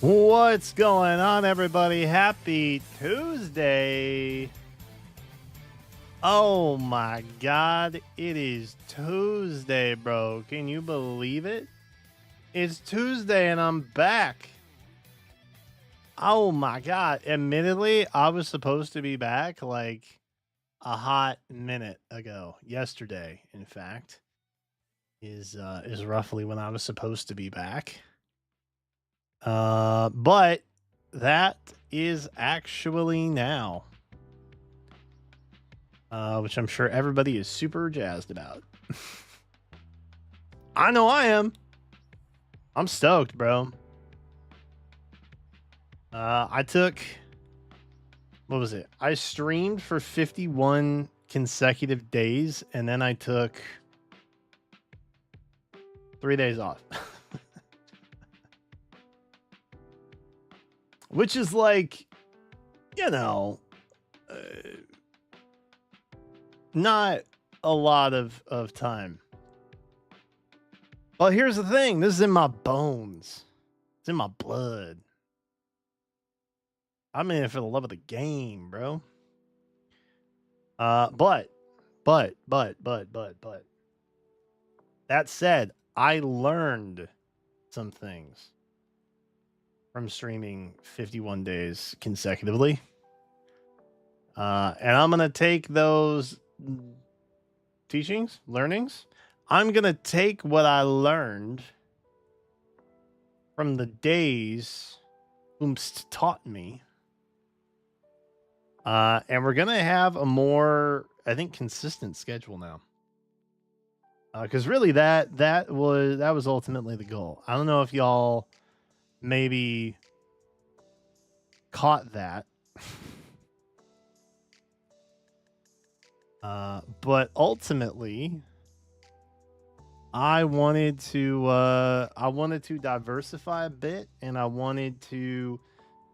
What's going on, everybody? Happy Tuesday. Oh my God, it is Tuesday, bro. Can you believe it? It's Tuesday and I'm back. Oh my God. Admittedly, I was supposed to be back like a hot minute ago. Yesterday, in fact, is roughly when I was supposed to be back. But that is actually now. Which I'm sure everybody is super jazzed about. I know I am. I'm stoked, bro. I took, what was it? I streamed for 51 consecutive days, and then I took 3 days off. Which is like, you know, not a lot of time. But here's the thing. This is in my bones. It's in my blood. I'm in it for the love of the game, bro. But that said, I learned some things from streaming 51 days consecutively. And I'm gonna take those learnings. I'm gonna take what I learned from the days Oomst taught me. And we're gonna have a more, I think, consistent schedule now. Because really, that was ultimately the goal. I don't know if y'all maybe caught that, but ultimately, I wanted to diversify a bit, and I wanted to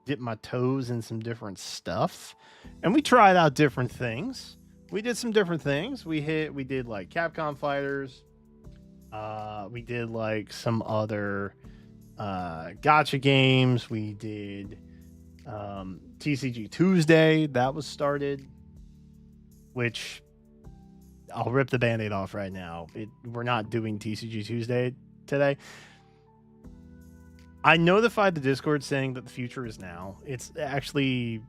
dip my toes in some different stuff, and we tried out different things. We did some different things. We did like Capcom Fighters. We did like some other gotcha games. We did TCG Tuesday. That was started, which I'll rip the Band-Aid off right now. We're not doing TCG Tuesday today. I notified the Discord saying that the future is now. It's actually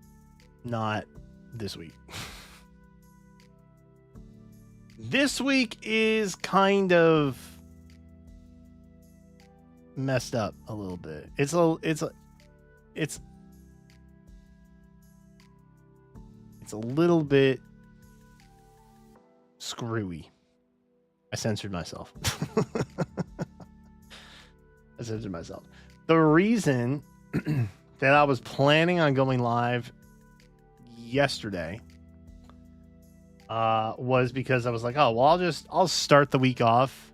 not this week. This week is kind of messed up a little bit. It's a little bit screwy. I censored myself. The reason that I was planning on going live yesterday was because I was like, oh, well, I'll start the week off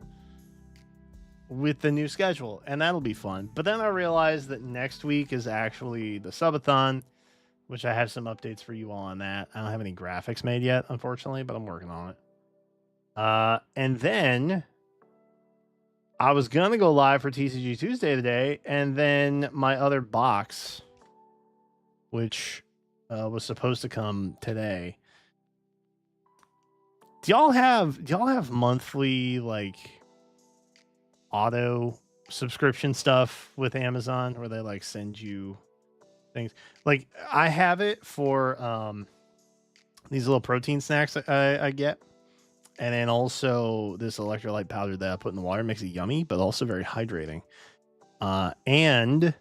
with the new schedule, and that'll be fun. But then I realized that next week is actually the subathon, which I have some updates for you all on that. I don't have any graphics made yet, unfortunately, but I'm working on it. And then I was going to go live for TCG Tuesday today, and then my other box, which was supposed to come today. Do y'all have monthly like auto subscription stuff with Amazon where they like send you things? Like I have it for these little protein snacks I get. And then also this electrolyte powder that I put in the water makes it yummy, but also very hydrating. And it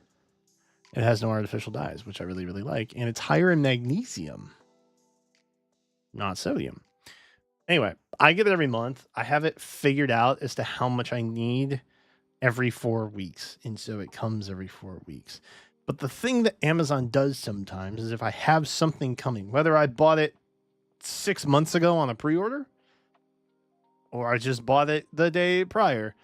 has no artificial dyes, which I really, really like. And it's higher in magnesium, not sodium. Anyway, I get it every month. I have it figured out as to how much I need every 4 weeks. And so it comes every 4 weeks. But the thing that Amazon does sometimes is if I have something coming, whether I bought it 6 months ago on a pre-order, or I just bought it the day prior,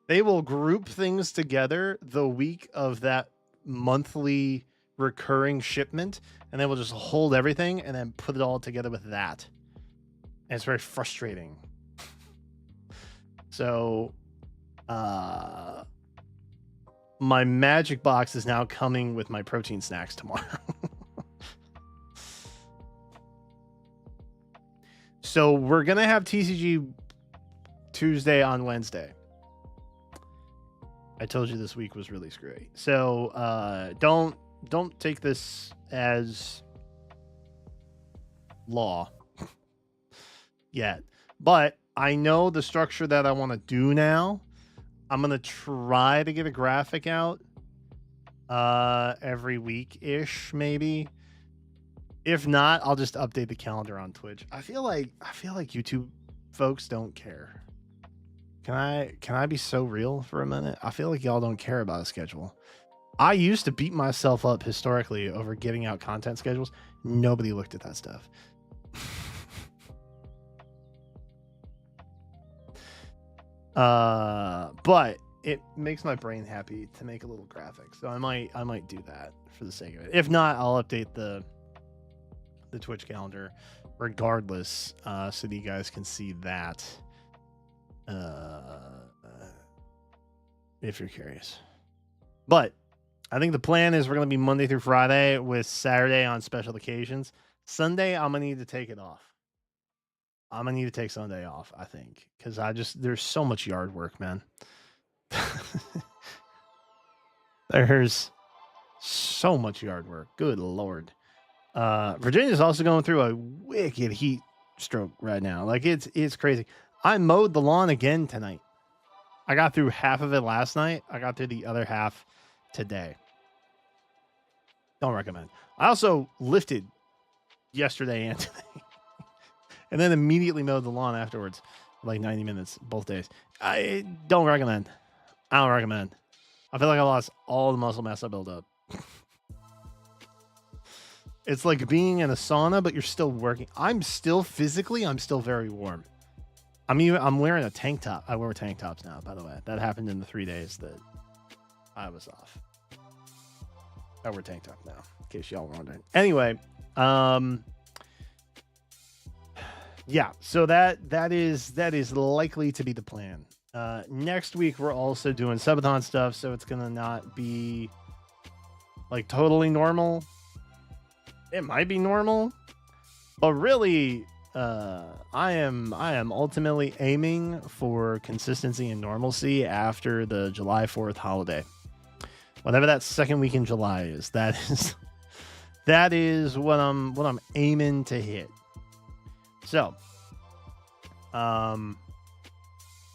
they will group things together the week of that monthly recurring shipment, and they will just hold everything and then put it all together with that. And it's very frustrating. So, my magic box is now coming with my protein snacks tomorrow. So we're gonna have TCG Tuesday on Wednesday. I told you this week was really screwy. So don't take this as law yet. But I know the structure that I want to do now. I'm gonna try to get a graphic out every week-ish, maybe. If not, I'll just update the calendar on Twitch. I feel like YouTube folks don't care. Can I be so real for a minute? I feel like y'all don't care about a schedule. I used to beat myself up historically over getting out content schedules. Nobody looked at that stuff. But it makes my brain happy to make a little graphic. So I might do that for the sake of it. If not, I'll update the Twitch calendar regardless, so that you guys can see that. If you're curious. But I think the plan is we're going to be Monday through Friday with Saturday on special occasions. Sunday, I'm going to need to take it off. I'm going to need to take Sunday off, I think, because there's so much yard work, man. There's so much yard work. Good Lord. Virginia's also going through a wicked heat stroke right now. Like it's crazy. I mowed the lawn again tonight. I got through half of it last night. I got through the other half today. Don't recommend. I also lifted yesterday and today. And then immediately mowed the lawn afterwards, like 90 minutes, both days. I don't recommend. I don't recommend. I feel like I lost all the muscle mass I built up. It's like being in a sauna, but you're still working. I'm still very warm. I'm wearing a tank top. I wear tank tops now, by the way. That happened in the 3 days that I was off. I wear tank top now, in case y'all were wondering. Anyway, yeah, so that is likely to be the plan. Next week we're also doing subathon stuff, so it's gonna not be like totally normal. It might be normal, but really, I am ultimately aiming for consistency and normalcy after the July 4th holiday. Whatever that second week in July is, that is what I'm aiming to hit. So,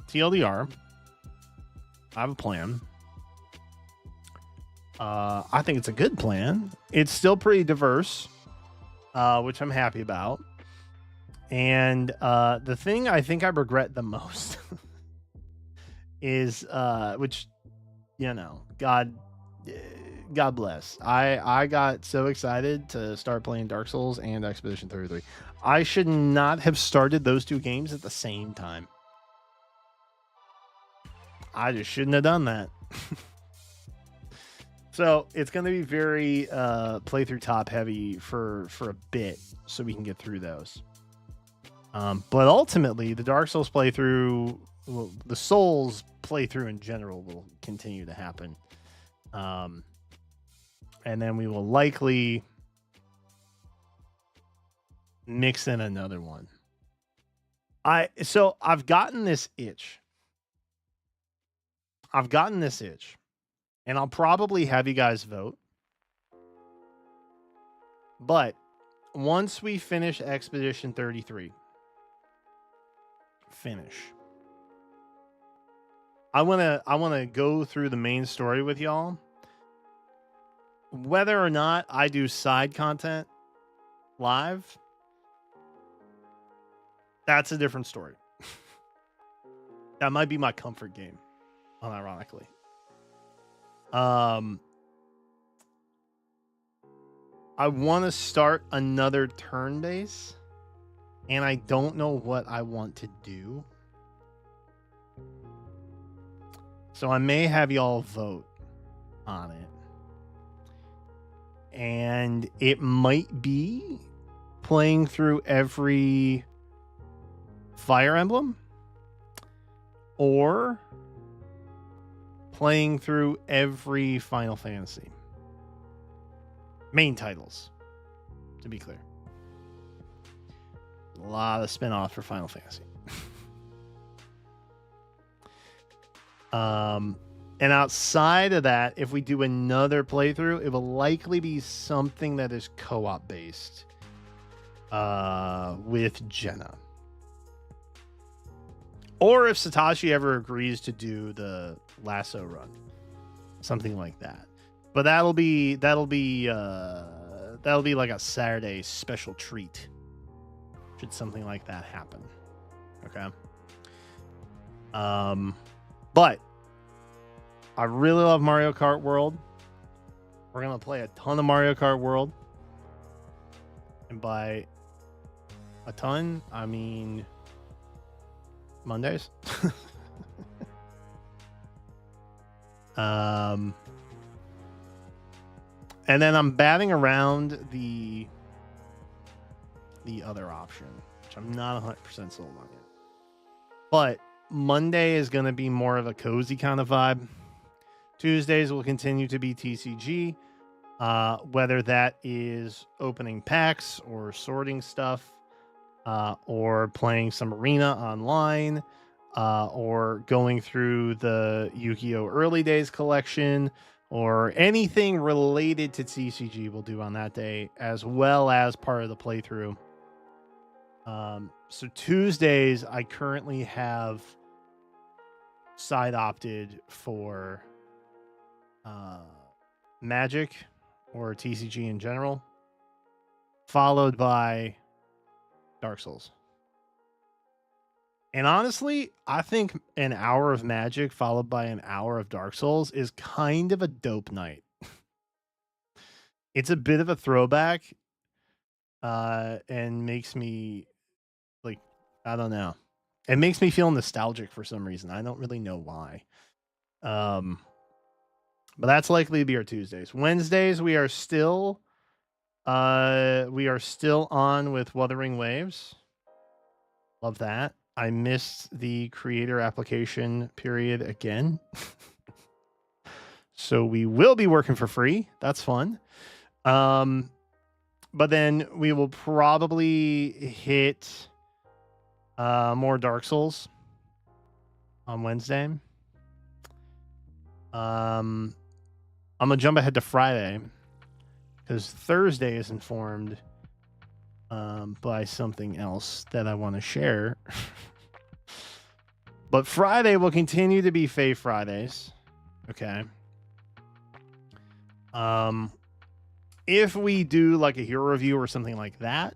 TLDR, I have a plan. I think it's a good plan. It's still pretty diverse, which I'm happy about. And the thing I think I regret the most is, which, you know, God bless. I got so excited to start playing Dark Souls and Expedition 33. I should not have started those two games at the same time. I just shouldn't have done that. So it's going to be very playthrough top heavy for a bit, so we can get through those. But ultimately, the Dark Souls playthrough, well, the Souls playthrough in general will continue to happen. And then we will likely mix in another one. So I've gotten this itch. And I'll probably have you guys vote. But once we finish Expedition 33, I want to go through the main story with y'all. Whether or not I do side content live, that's a different story. That might be my comfort game, unironically. I want to start another turn base, and I don't know what I want to do. So I may have y'all vote on it. And it might be playing through every Fire Emblem, or playing through every Final Fantasy. Main titles, to be clear. A lot of spin-offs for Final Fantasy. And outside of that, if we do another playthrough, it will likely be something that is co-op based with Jenna. Or if Satoshi ever agrees to do the lasso run, something like that. But that'll be like a Saturday special treat. Should something like that happen. Okay. But I really love Mario Kart World. We're gonna play a ton of Mario Kart World. And by a ton, I mean Mondays. And then I'm batting around the other option, which I'm not 100% sold on yet. But Monday is going to be more of a cozy kind of vibe. Tuesdays will continue to be TCG, whether that is opening packs or sorting stuff, or playing some arena online, or going through the Yu-Gi-Oh! Early Days collection, or anything related to TCG we'll do on that day, as well as part of the playthrough. So Tuesdays, I currently have side opted for Magic or TCG in general, followed by Dark Souls. And honestly, I think an hour of Magic followed by an hour of Dark Souls is kind of a dope night. It's a bit of a throwback, and makes me like, I don't know. It makes me feel nostalgic for some reason. I don't really know why. But that's likely to be our Tuesdays. Wednesdays, we are still on with Wuthering Waves. Love that. I missed the creator application period again. So we will be working for free. That's fun. But then we will probably hit more Dark Souls on Wednesday. I'm gonna jump ahead to Friday because Thursday is informed by something else that I want to share. But Friday will continue to be Fae Fridays. Okay. If we do like a hero review or something like that,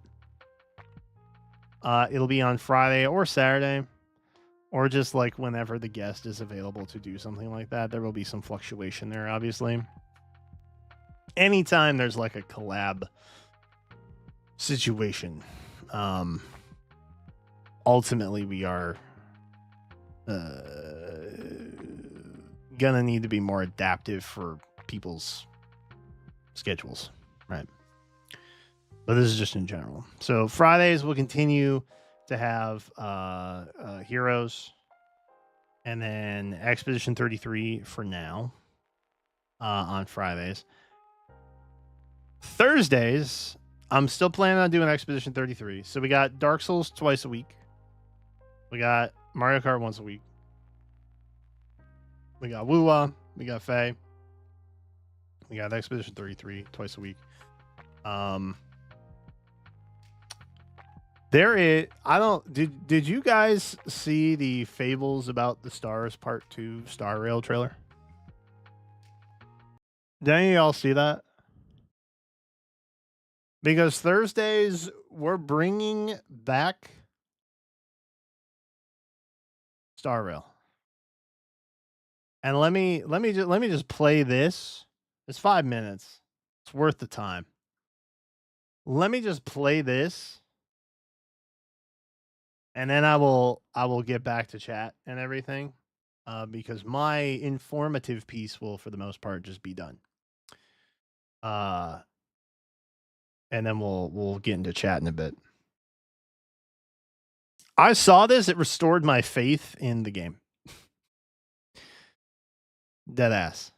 it'll be on Friday or Saturday, or just like whenever the guest is available to do something like that. There will be some fluctuation there, obviously. Anytime there's like a collab situation, ultimately we are gonna need to be more adaptive for people's schedules, right? But this is just in general. So Fridays will continue to have Heroes, and then Expedition 33 for now on Fridays. Thursdays, I'm still planning on doing Expedition 33. So we got Dark Souls twice a week. We got Mario Kart once a week. We got Woo-Wah. We got Fae. We got Expedition 33 twice a week. Did you guys see the Fables About the Stars Part 2 Star Rail trailer? Did any of y'all see that? Because Thursdays we're bringing back Star Rail. And let me just play this. It's 5 minutes. It's worth the time. Let me just play this. And then I will get back to chat and everything. Because my informative piece will, for the most part, just be done. And then we'll get into chat in a bit. I saw this, it restored my faith in the game. Dead ass.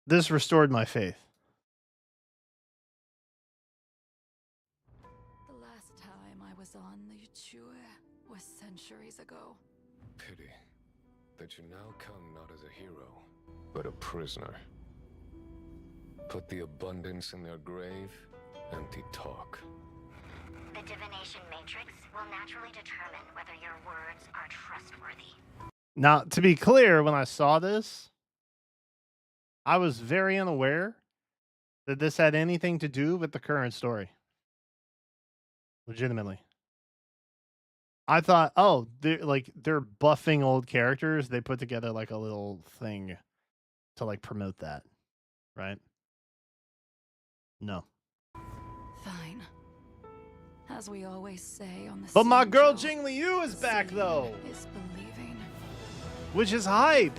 This restored my faith. The last time I was on the Yuchue was centuries ago. Pity that you now come not as a hero, but a prisoner. Put the abundance in their grave, empty talk. The divination matrix will naturally determine whether your words are trustworthy. Now, to be clear, when I saw this, I was very unaware that this had anything to do with the current story. Legitimately. I thought, oh, they're buffing old characters. They put together like a little thing to like promote that, right? No. Fine. As we always say on the But my girl Xianzhou, Jing Liu is back though, is believing. which is hype.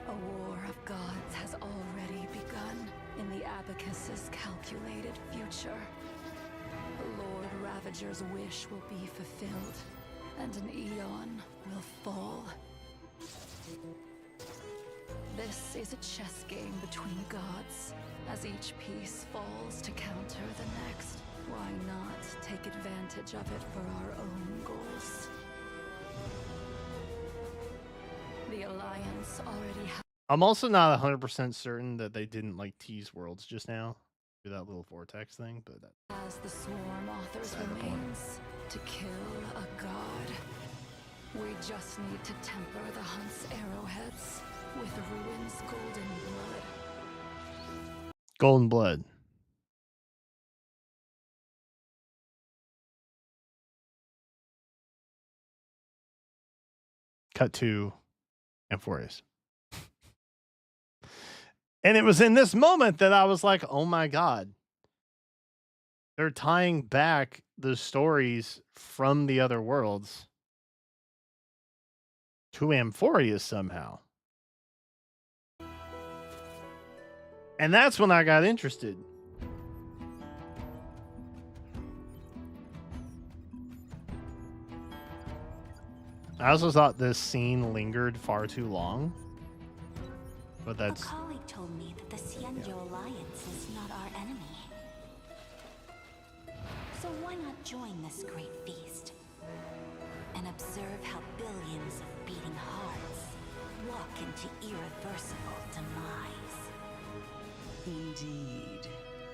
A war of gods has already begun in the Abacus's calculated future. The Lord Ravager's wish will be fulfilled, and an eon will fall. This is a chess game between gods. As each piece falls to counter the next, why not take advantage of it for our own goals? The Alliance already has. I'm also not 100% certain that they didn't like tease worlds just now through that little vortex thing, but that As the Swarm author's remains to kill a god. We just need to temper the hunt's arrowheads with Ruin's golden blood. Golden Blood. Cut to Amphorius. And it was in this moment that I was like, oh my God. They're tying back the stories from the other worlds to Amphorius somehow. And that's when I got interested. I also thought this scene lingered far too long. But that's... A colleague told me that the Xianzhou Alliance is not our enemy. So why not join this great feast? And observe how billions of beating hearts walk into irreversible demise. Indeed.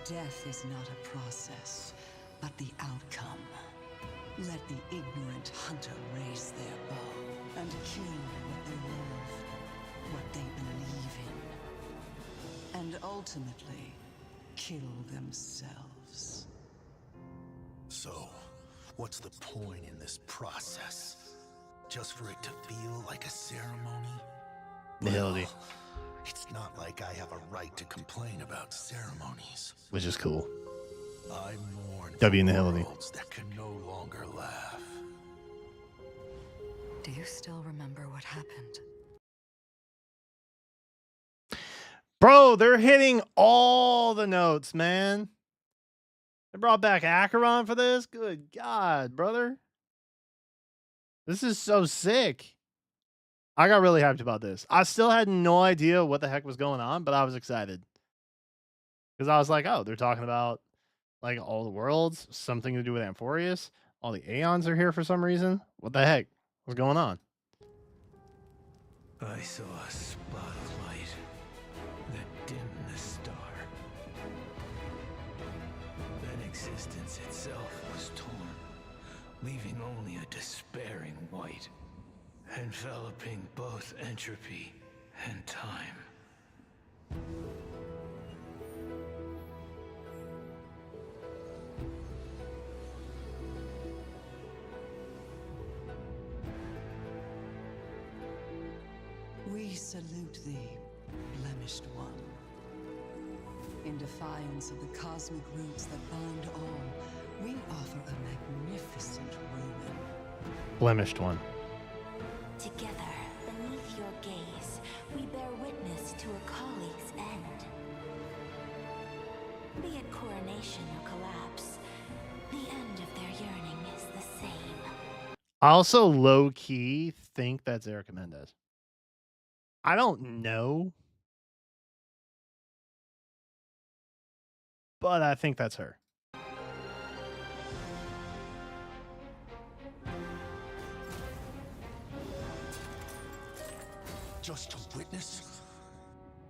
Death is not a process, but the outcome. Let the ignorant hunter raise their bow and kill what they love, what they believe in, and ultimately kill themselves. So, what's the point in this process? Just for it to feel like a ceremony? Nihility. Well, it's not like I have a right to complain about ceremonies. Which is cool. I mourn W for Nihility. worlds that can no longer laugh. Do you still remember what happened? Bro, they're hitting all the notes, man. They brought back Acheron for this? Good God, brother. This is so sick. I got really hyped about this. I still had no idea what the heck was going on, but I was excited. Because I was like, oh, they're talking about like all the worlds, something to do with Amphorius. All the Aeons are here for some reason. What the heck? What's going on? I saw a spot of light that dimmed the star. Then existence itself was torn, leaving only a despairing white, enveloping both entropy and time. We salute thee, blemished one. In defiance of the cosmic roots that bind all, we offer a magnificent ruin. Blemished one. Together, beneath your gaze, we bear witness to a colleague's end. Be it coronation or collapse, the end of their yearning is the same. I also low-key think that's Erica Mendez. I don't know, but I think that's her. Just to witness?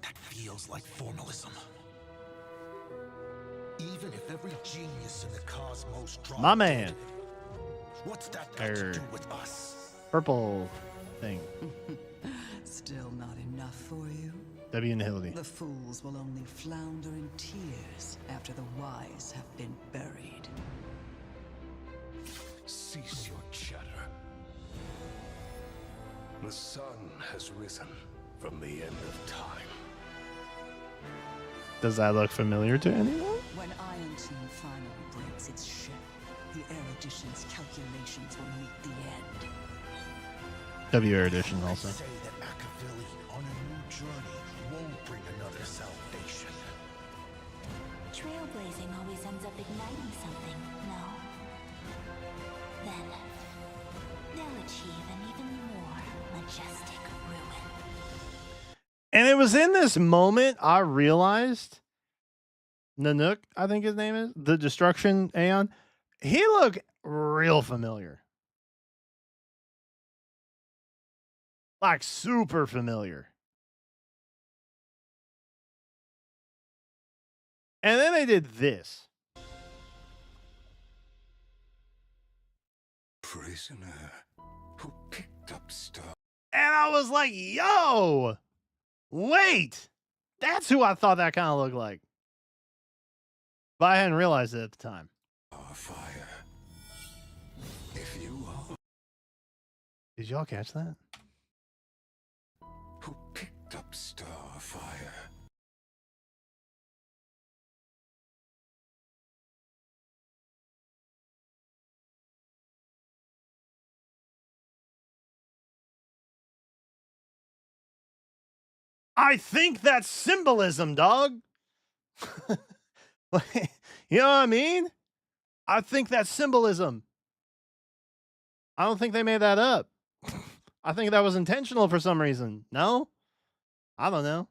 That feels like formalism. Even if every genius in the cosmos dropped My man. what's that got to do Er, with us? Purple thing. Still not enough for you? W and Hildy. The fools will only flounder in tears after the wise have been buried. Cease your chatter. The sun has risen from the end of time. Does that look familiar to anyone? When Iron Team finally breaks its shell, the Erudition's calculations will meet the end. W Erudition also. Say that Akavili on a new journey won't bring another salvation. Trailblazing always ends up igniting something, no? Then, they'll achieve an even more majestic ruin. And it was in this moment I realized Nanook, I think his name is, the Destruction Aeon. He looked real familiar. Like super familiar. And then they did this. Prisoner who picked up stuff. And I was like, yo, wait. That's who I thought that kind of looked like. But I hadn't realized it at the time. Fire. If you are Did y'all catch that? who picked up Starfire. I think that's symbolism, dog. You know what I mean? I think that's symbolism. I don't think they made that up. I think that was intentional for some reason. No? I don't know.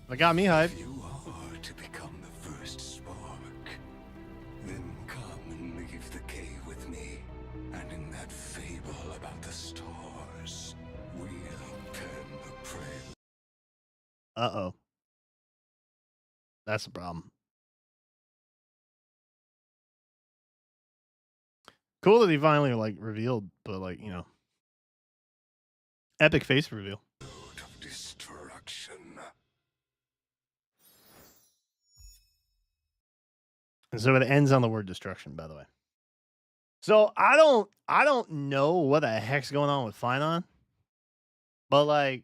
It got me hyped. If you are to become the first spark, then come and leave the cave with me. And in that fable about the stars, we'll pen the prey. Uh-oh. That's a problem. Cool that he finally like revealed, but like, you know. Epic face reveal. Of destruction. And so it ends on the word destruction, by the way. So I don't know what the heck's going on with Finon. But like,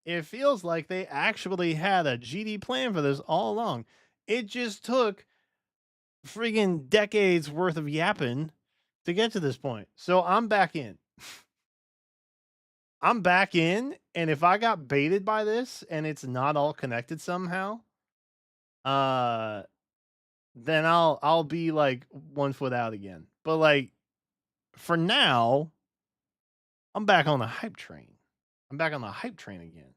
it feels like they actually had a GD plan for this all along. It just took friggin' decades worth of yapping to get to this point. So I'm back in. I'm back in, and if I got baited by this and it's not all connected somehow, then I'll be like 1 foot out again. But like for now, I'm back on the hype train. I'm back on the hype train again.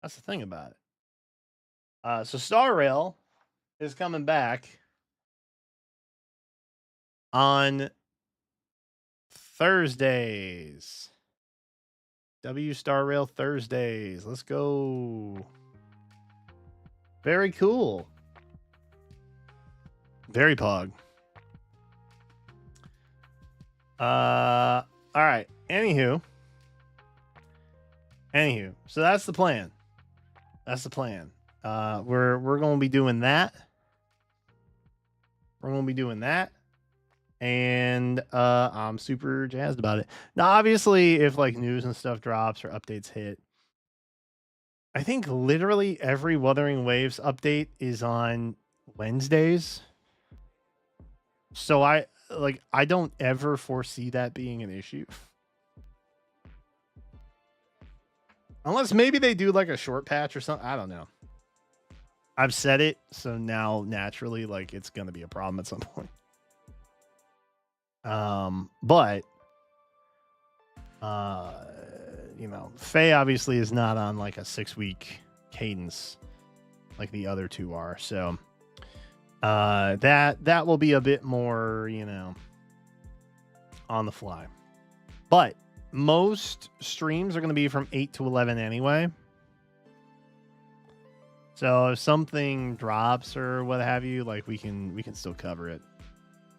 That's the thing about it. So Star Rail is coming back on Thursdays. W Star Rail Thursdays. Let's go. Very cool. Very pog. All right. Anywho. So that's the plan. That's the plan. We're gonna be doing that. And I'm super jazzed about it. Now, obviously, if like news and stuff drops or updates hit, I think literally every Wuthering Waves update is on Wednesdays. So I don't ever foresee that being an issue. Unless maybe they do like a short patch or something. I don't know. I've said it, so now naturally, like it's gonna be a problem at some point. But Faye obviously is not on like a 6-week cadence like the other two are. So that will be a bit more, on the fly. But most streams are going to be from 8 to 11 anyway. So if something drops or what have you, like we can still cover it.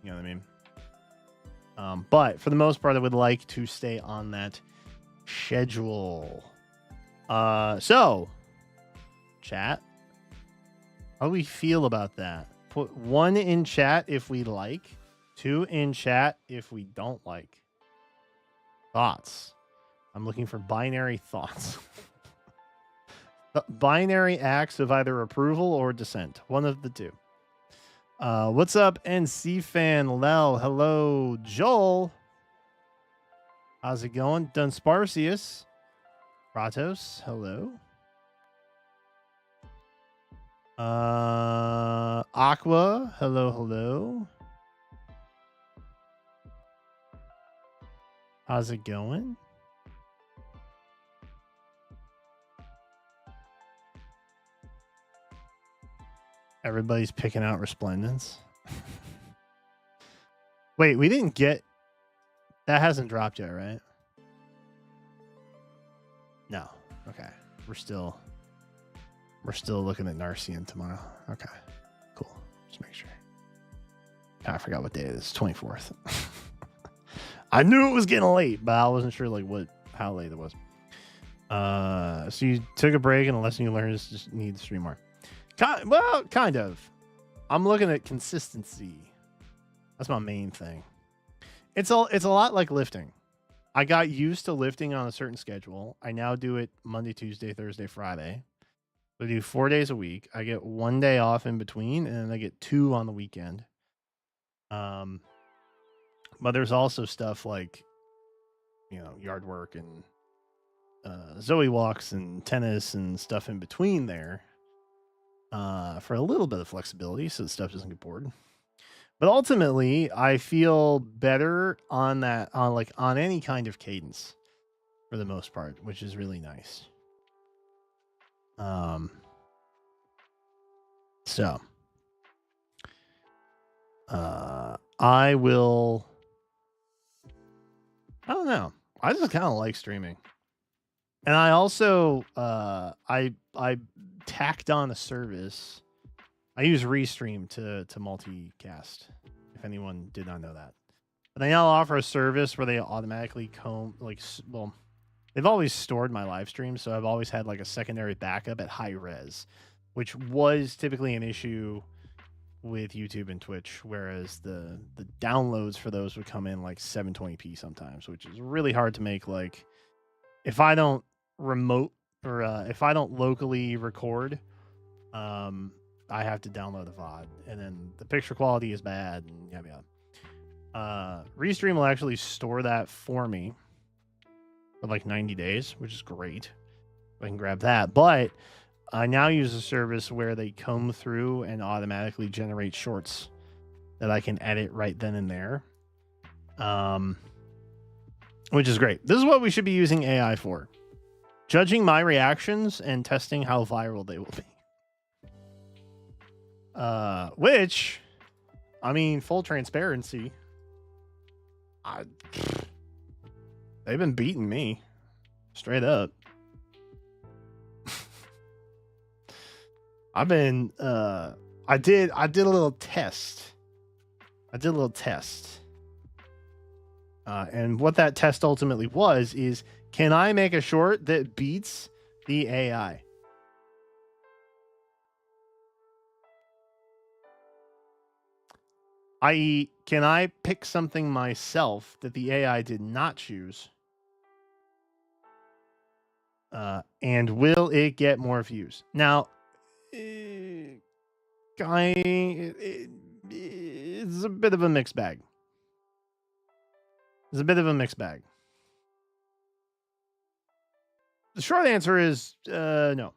You know what I mean? But for the most part, I would like to stay on that schedule. So chat, how do we feel about that? Put 1 in chat if we like, 2 in chat if we don't like. Thoughts. I'm looking for binary thoughts. Binary acts of either approval or dissent. One of the two. What's up, NC fan Lel? Hello, Joel. How's it going? Dunsparcius. Kratos. Hello. Aqua. Hello, hello. How's it going? Everybody's picking out Resplendence. Wait, we didn't get... That hasn't dropped yet, right? No. Okay. We're still looking at Narcian tomorrow. Okay. Cool. Just make sure. I forgot what day it is. 24th. I knew it was getting late, but I wasn't sure how late it was. So you took a break, and the lesson you learned is just need to stream more. Kind of. I'm looking at consistency. That's my main thing. It's a lot like lifting. I got used to lifting on a certain schedule. I now do it Monday, Tuesday, Thursday, Friday. I do 4 days a week. I get 1 day off in between, and then I get 2 on the weekend. But there's also stuff like, yard work and Zoe walks and tennis and stuff in between there. For a little bit of flexibility so the stuff doesn't get bored. But ultimately, I feel better on any kind of cadence for the most part, which is really nice. So I don't know. I just kind of like streaming. And I also I tacked on a service. I use Restream to multicast, if anyone did not know that. But they now offer a service where they automatically they've always stored my live stream, so I've always had like a secondary backup at high res, which was typically an issue with YouTube and Twitch, whereas the downloads for those would come in like 720p sometimes, which is really hard to make. Like if I don't if I don't locally record, I have to download the VOD, and then the picture quality is bad, and yada yada. Restream will actually store that for me for like 90 days, which is great. I can grab that, but I now use a service where they comb through and automatically generate shorts that I can edit right then and there, which is great. This is what we should be using AI for. Judging my reactions and testing how viral they will be. Which, I mean, full transparency, they've been beating me straight up. I did a little test. And what that test ultimately was is, can I make a short that beats the AI? I.e., can I pick something myself that the AI did not choose? And will it get more views? Now, it's a bit of a mixed bag. The short answer is no.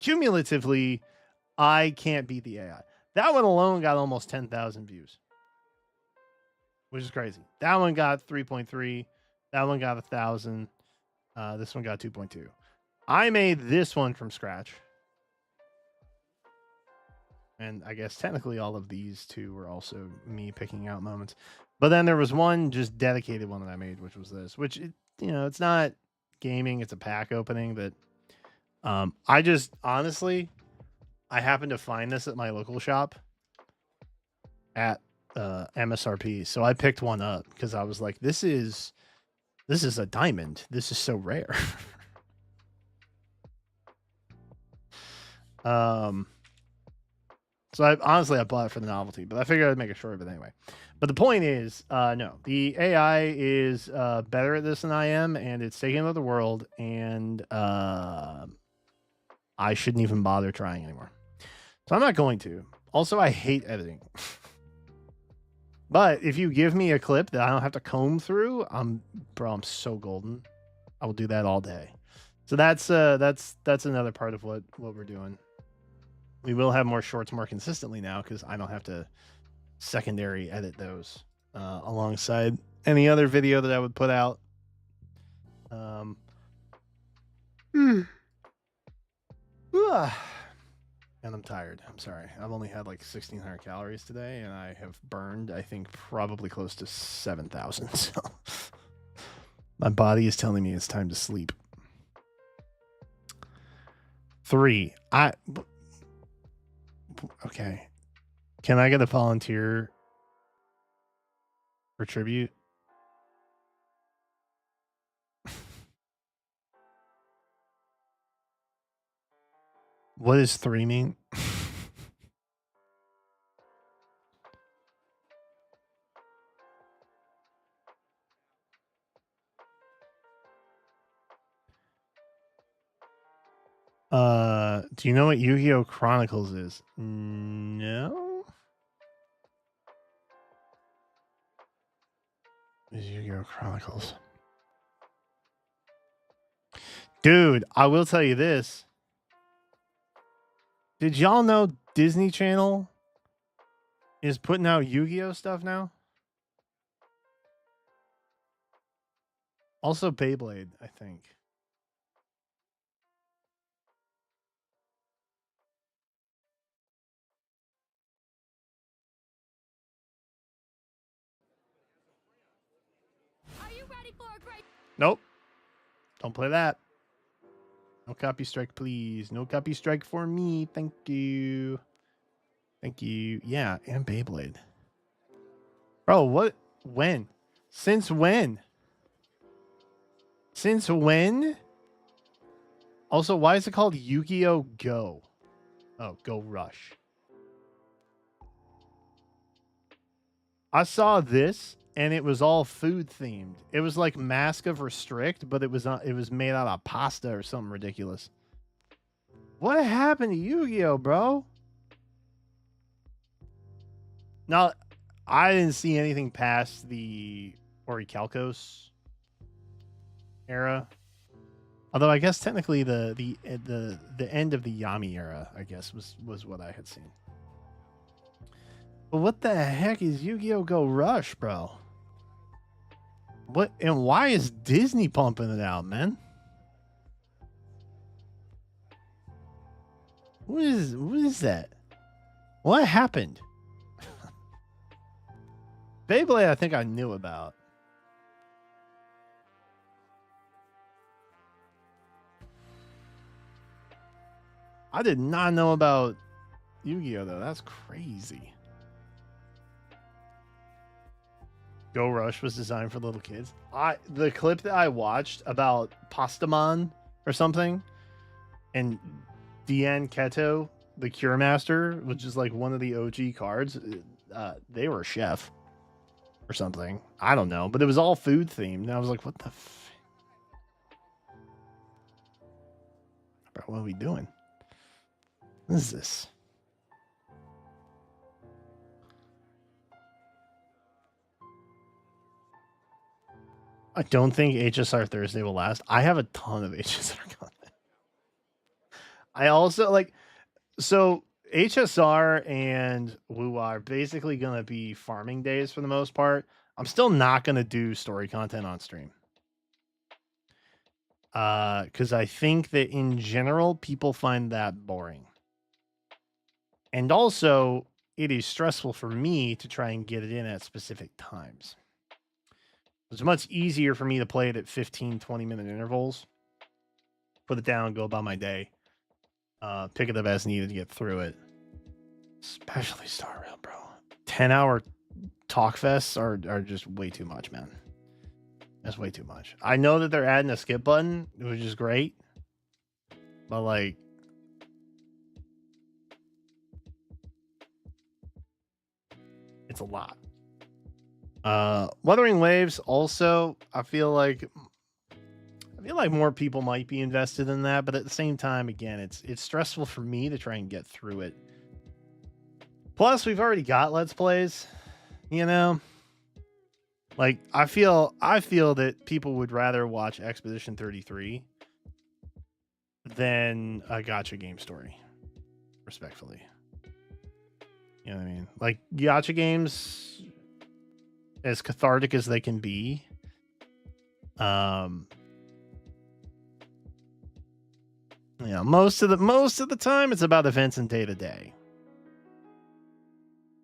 Cumulatively, I can't beat the AI. That one alone got almost 10,000 views, which is crazy. That one got 3.3. That one got 1,000. This one got 2.2. I made this one from scratch. And I guess technically all of these two were also me picking out moments. But then there was one just dedicated one that I made, which was this, which, it's not gaming. It's a pack opening that I just honestly, I happened to find this at my local shop at MSRP. So I picked one up because I was like, this is a diamond. This is so rare. So I bought it for the novelty, but I figured I'd make a short of it anyway. But the point is, no, the AI is better at this than I am, and it's taking over the world, and I shouldn't even bother trying anymore. So I'm not going to. Also, I hate editing. But if you give me a clip that I don't have to comb through, I'm so golden. I will do that all day. So that's another part of what we're doing. We will have more shorts more consistently now because I don't have to secondary edit those alongside any other video that I would put out. And I'm tired. I'm sorry. I've only had like 1,600 calories today, and I have burned, I think, probably close to 7,000. So my body is telling me it's time to sleep. 3. Okay. Can I get a volunteer for tribute? What does 3 mean? Do you know what Yu-Gi-Oh! Chronicles is? No? Is Yu-Gi-Oh! Chronicles? Dude, I will tell you this. Did y'all know Disney Channel is putting out Yu-Gi-Oh! Stuff now? Also Beyblade, I think. Are you ready for a great... Nope. Don't play that. No copy strike, please. No copy strike for me. Thank you. Thank you. Yeah, and Beyblade. Bro, what? When? Since when? Since when? Also, why is it called Yu-Gi-Oh! Go? Oh, Go Rush. I saw this and it was all food themed. It was like Mask of Restrict, but it was made out of pasta or something ridiculous. What happened to Yu-Gi-Oh, bro? Now, I didn't see anything past the Orichalcos era. Although I guess technically the end of the Yami era, I guess, was what I had seen. But what the heck is Yu-Gi-Oh! Go Rush, bro? What and why is Disney pumping it out, man? What is that? What happened? Beyblade, I think I knew about. I did not know about Yu-Gi-Oh! Though. That's crazy. Go Rush was designed for little kids. The clip that I watched about Pastamon or something, and Dian Keto, the Cure Master, which is like one of the OG cards. They were a chef or something. I don't know, but it was all food themed. And I was like, what the Bro, what are we doing? What is this? I don't think HSR Thursday will last. I have a ton of HSR content. I also so HSR and Woo are basically going to be farming days for the most part. I'm still not going to do story content on stream. Because I think that in general, people find that boring. And also, it is stressful for me to try and get it in at specific times. It's much easier for me to play it at 15, 20-minute intervals, put it down, go about my day, pick it up as needed to get through it. Especially Star Rail, bro. 10-hour talk fests are just way too much, man. That's way too much. I know that they're adding a skip button, which is great, but like, it's a lot. Wuthering Waves also, I feel like more people might be invested in that, but at the same time, again, it's stressful for me to try and get through it. Plus, we've already got Let's Plays, you know? Like, I feel that people would rather watch Expedition 33 than a gacha game story, respectfully. You know what I mean? Like, gacha games, as cathartic as they can be, you know, most of the time it's about events and day to day.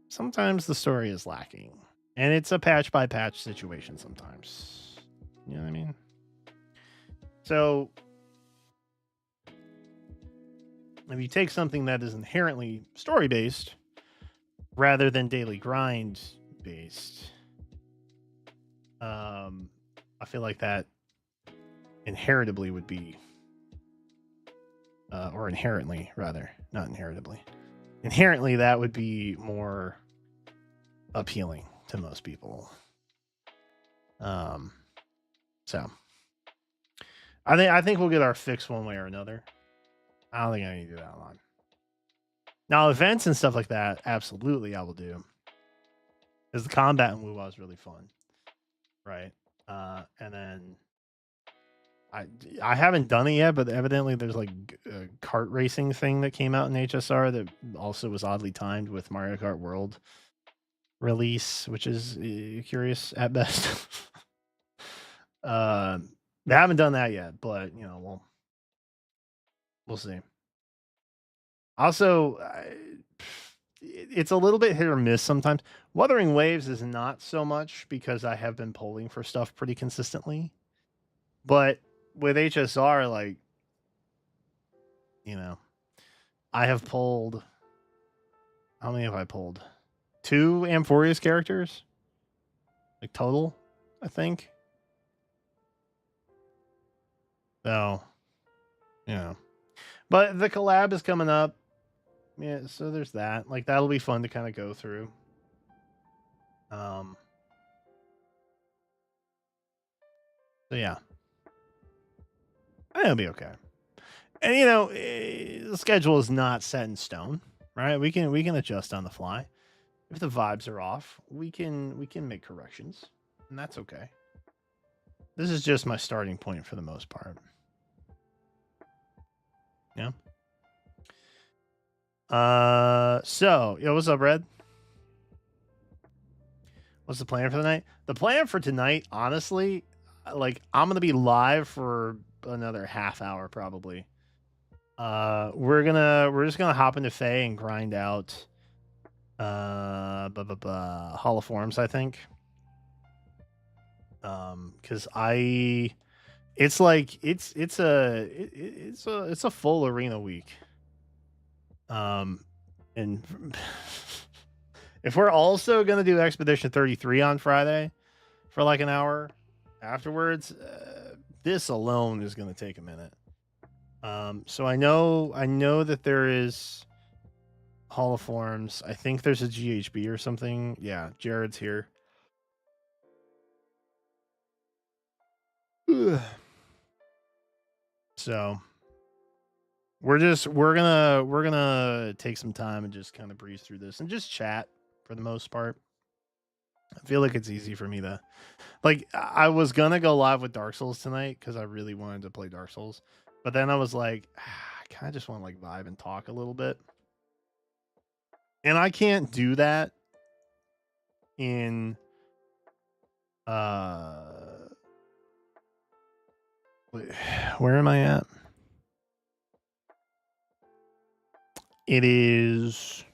Sometimes the story is lacking, and it's a patch by patch situation sometimes. You know what I mean? So if you take something that is inherently story based rather than daily grind based, I feel like that inheritably would be, or inherently rather, not inheritably. Inherently, that would be more appealing to most people. So I think we'll get our fix one way or another. I don't think I need to do that one. Now, events and stuff like that, absolutely, I will do. Because the combat in WoW is really fun, right? And then I haven't done it yet, but evidently there's like a kart racing thing that came out in HSR that also was oddly timed with Mario Kart World release, which is curious at best. They haven't done that yet, but you know, we'll see. Also, it's a little bit hit or miss sometimes. Wuthering Waves is not so much because I have been polling for stuff pretty consistently, but with HSR, like, you know, I have pulled. How many have I pulled? 2 Amphorius characters, like total, I think. So, you know, but the collab is coming up. Yeah, so there's that. Like, that'll be fun to kind of go through. So yeah, I think it'll be okay. And you know, the schedule is not set in stone, right? We can adjust on the fly. If the vibes are off, we can make corrections, and that's okay. This is just my starting point for the most part. Yeah. So, yo, what's up, Red? What's the plan for the night? The plan for tonight, honestly, like, I'm gonna be live for another half hour probably. We're just gonna hop into Fae and grind out Hall of Forms, I think. Because it's like it's a full arena week. And if we're also gonna do Expedition 33 on Friday for like an hour afterwards, this alone is gonna take a minute. So I know that there is Hall of Forms. I think there's a GHB or something. Yeah, Jared's here. So we're gonna take some time and just kind of breeze through this and just chat for the most part. I feel like it's easy for me to, like, I was gonna go live with Dark Souls tonight because I really wanted to play Dark Souls, but then I was like, I kind of just want to like vibe and talk a little bit, and I can't do that in Where am I at? It is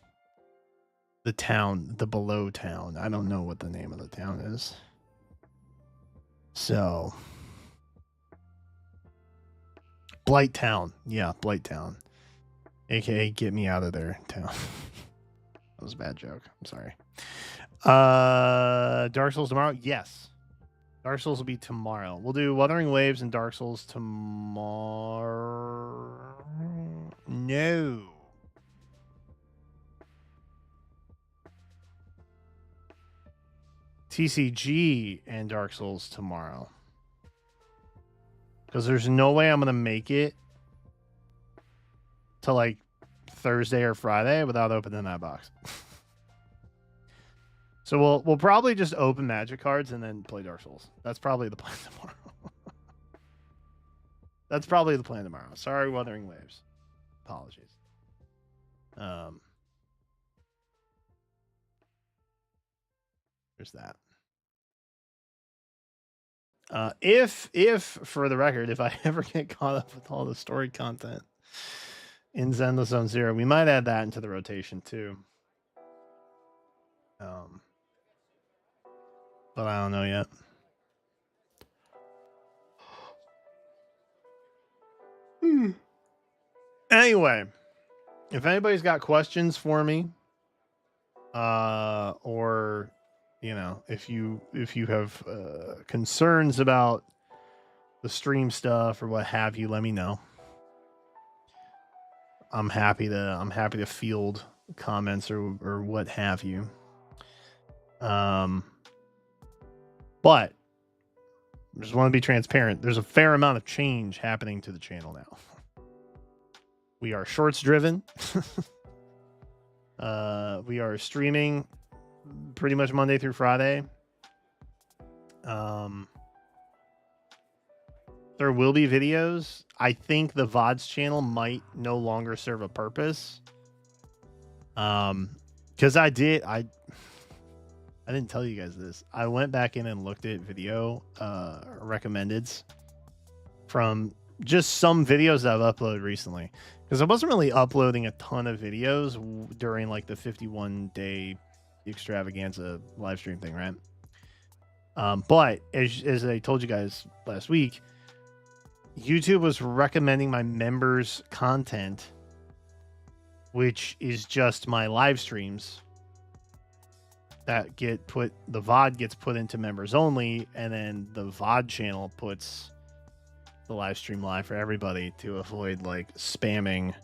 the town, the below town. I don't know what the name of the town is. So, Blight Town. Yeah, Blight Town. AKA get me out of there, town. That was a bad joke. I'm sorry. Dark Souls tomorrow? Yes. Dark Souls will be tomorrow. We'll do Wuthering Waves and Dark Souls tomorrow. No. TCG and Dark Souls tomorrow. Because there's no way I'm going to make it to like Thursday or Friday without opening that box. So we'll probably just open Magic cards and then play Dark Souls. That's probably the plan tomorrow. That's probably the plan tomorrow. Sorry, Wuthering Waves. Apologies. There's that. If for the record, if I ever get caught up with all the story content in Zenless Zone Zero, we might add that into the rotation too. But I don't know yet. Anyway, if anybody's got questions for me, or you know, if you have concerns about the stream stuff or what have you, let me know. I'm happy to field comments or what have you. But I just want to be transparent. There's a fair amount of change happening to the channel now. We are shorts driven. We are streaming pretty much Monday through Friday. There will be videos. I think the VODs channel might no longer serve a purpose. Because I didn't tell you guys this. I went back in and looked at video recommendeds from just some videos that I've uploaded recently. Because I wasn't really uploading a ton of videos during like the 51-day extravaganza live stream thing, right? But as I told you guys last week, YouTube was recommending my members' content, which is just my live streams that get put, the VOD gets put into members only, and then the VOD channel puts the live stream live for everybody to avoid like spamming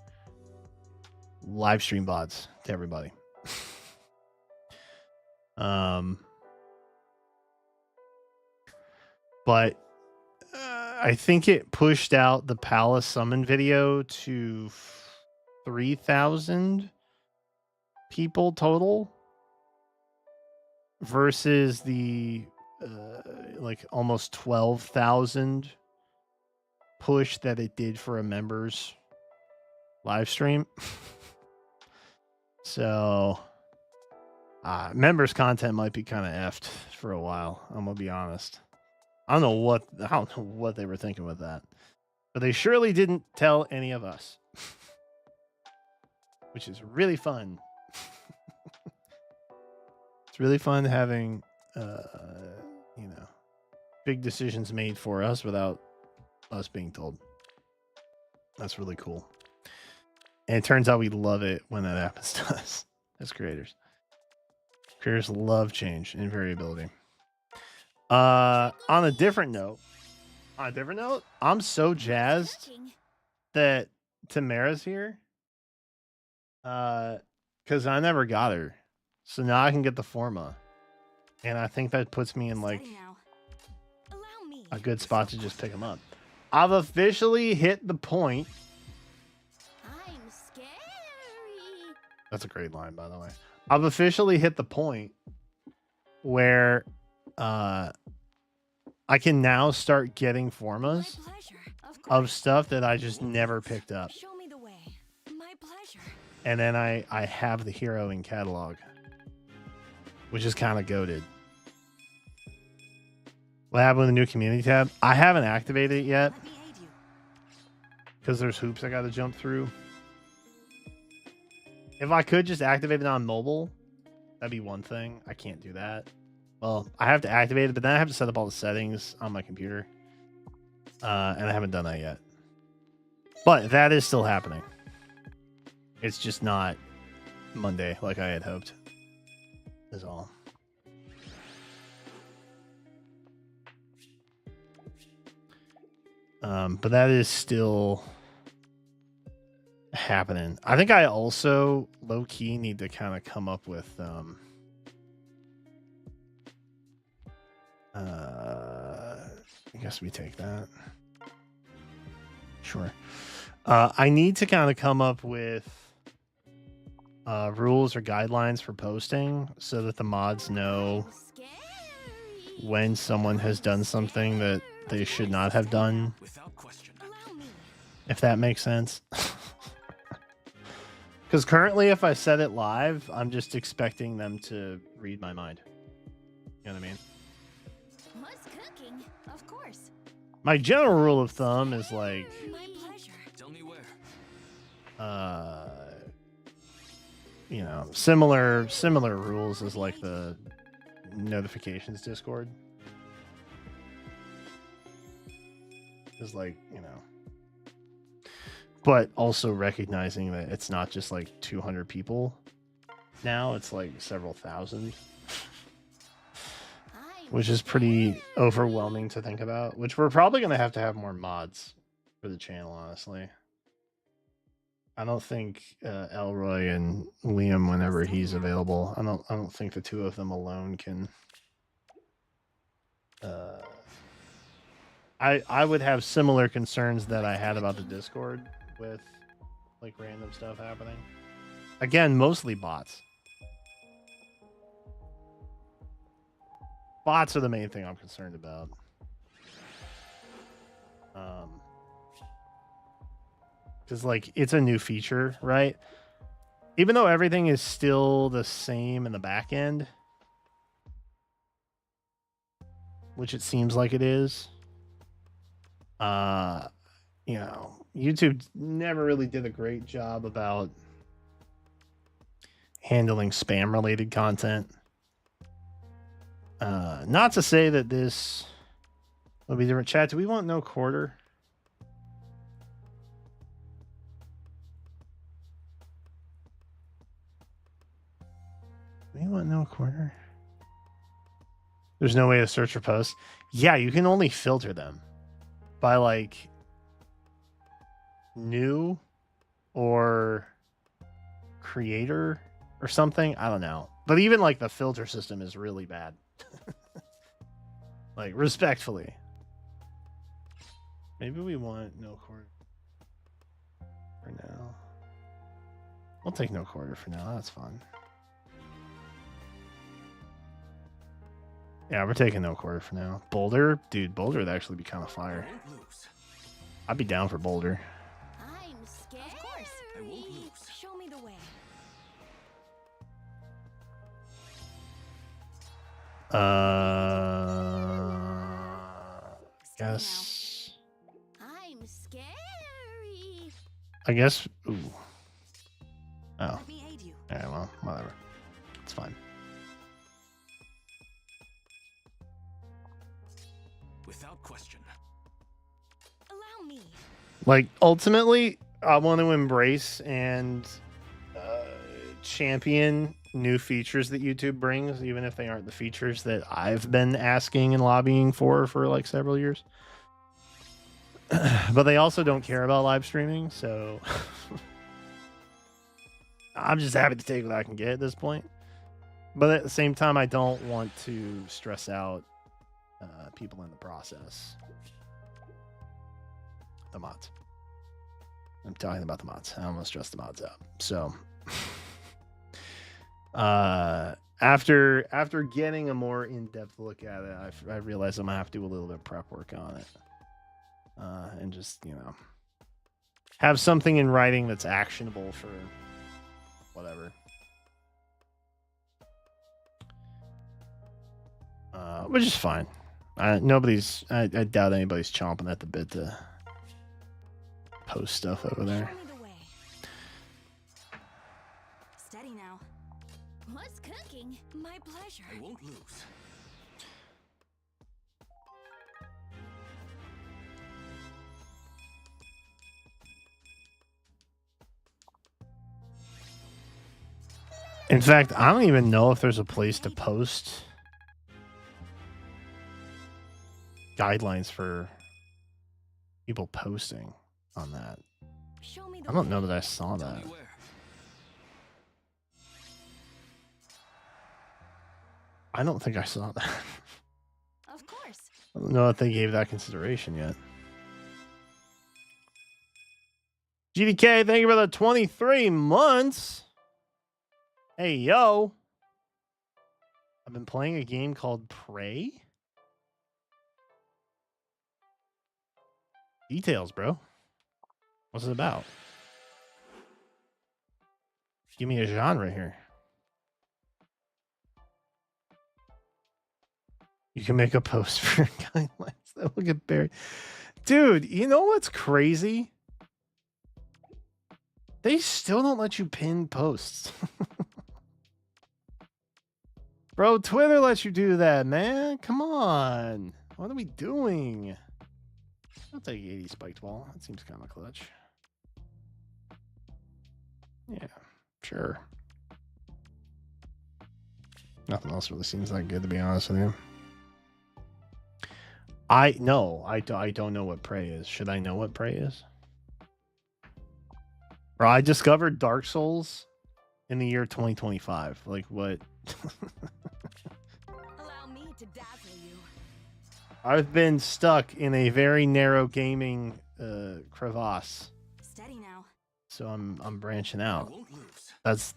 live stream VODs to everybody. But I think it pushed out the Palace Summon video to 3,000 people total versus the like almost 12,000 push that it did for a members live stream. So members content might be kind of effed for a while. I'm gonna be honest. I don't know what they were thinking with that, but they surely didn't tell any of us, which is really fun. It's really fun having big decisions made for us without us being told. That's really cool. And it turns out we love it when that happens to us as creators. Creators love change and variability. On a different note, I'm so jazzed that Tamara's here. Because I never got her. So now I can get the Forma. And I think that puts me in like a good spot to just pick them up. I've officially hit the point. I'm scary. That's a great line, by the way. I've officially hit the point where I can now start getting Formas of stuff that I just never picked up. Show me the way. My pleasure. And then I have the hero in catalog, which is kind of goated. What happened with the new community tab? I haven't activated it yet. Let me aid you. because there's hoops I got to jump through. If I could just activate it on mobile, that'd be one thing. I can't do that. Well, I have to activate it, but then I have to set up all the settings on my computer. And I haven't done that yet. But that is still happening. It's just not Monday like I had hoped. Is all. But that is still happening. I think I also low key need to kind of come up with I guess we take that. Sure. I need to kind of come up with rules or guidelines for posting so that the mods know when someone has done something that they should not have done. If that makes sense. Because currently, if I set it live, I'm just expecting them to read my mind. You know what I mean? What's cooking? Of course. My general rule of thumb is like, My pleasure. Tell me where. you know, similar rules as like the notifications Discord. Is like, you know, but also recognizing that it's not just like 200 people now, it's like several thousand, which is pretty overwhelming to think about, which we're probably going to have more mods for the channel, honestly. I don't think Elroy and Liam, whenever he's available, I don't think the two of them alone can I would have similar concerns that I had about the Discord with like random stuff happening. Again, mostly bots. Bots are the main thing I'm concerned about. Because like it's a new feature, right? Even though everything is still the same in the back end, which it seems like it is. You know, YouTube never really did a great job about handling spam related content. Not to say that this will be different. Chat, do we want no quarter? We want no quarter. There's no way to search for posts. Yeah, you can only filter them by like new or creator or something. I don't know. But even like the filter system is really bad. Like respectfully. Maybe we want no quarter for now. We'll take no quarter for now. That's fun. Yeah, we're taking no quarter for now. Boulder? Dude, Boulder would actually be kind of fire. I'd be down for Boulder. I'm scared. Of course. I won't lose. Show me the way. Guess. I'm scary. I guess. Ooh. Oh. Let me aid you. Yeah, well, whatever. It's fine. Without question. Allow me. Like, ultimately, I want to embrace and champion new features that YouTube brings, even if they aren't the features that I've been asking and lobbying for like several years. But they also don't care about live streaming, so I'm just happy to take what I can get at this point. But at the same time, I don't want to stress out people in the process. The mods. I'm talking about the mods. I almost stress the mods out. So after getting a more in-depth look at it, I realized I'm gonna have to do a little bit of prep work on it. And just, you know, have something in writing that's actionable for whatever. Which is fine. I doubt anybody's chomping at the bit to post stuff over there. Show me the way. Steady now. What's cooking? My pleasure. I won't lose. In fact, I don't even know if there's a place to post guidelines for people posting on that. Show me the I don't way. know that I saw Tell that. me where. I don't think I saw that. Of course. I don't know if they gave that consideration yet. GDK, thank you for the 23 months. Hey, yo. I've been playing a game called Prey. Details, bro. What's it about? Give me a genre here. You can make a post for guidelines that will get buried. Dude, you know what's crazy? They still don't let you pin posts. Bro, Twitter lets you do that, man. Come on. What are we doing? I'll take 80 spiked ball. That seems kind of clutch. Yeah, sure. Nothing else really seems that good, to be honest with you. I don't know what Prey is. Should I know what Prey is? Bro, I discovered Dark Souls in the year 2025. Like, what? Allow me to dazzle you. I've been stuck in a very narrow gaming crevasse. Steady now. So I'm branching I out. won't lose.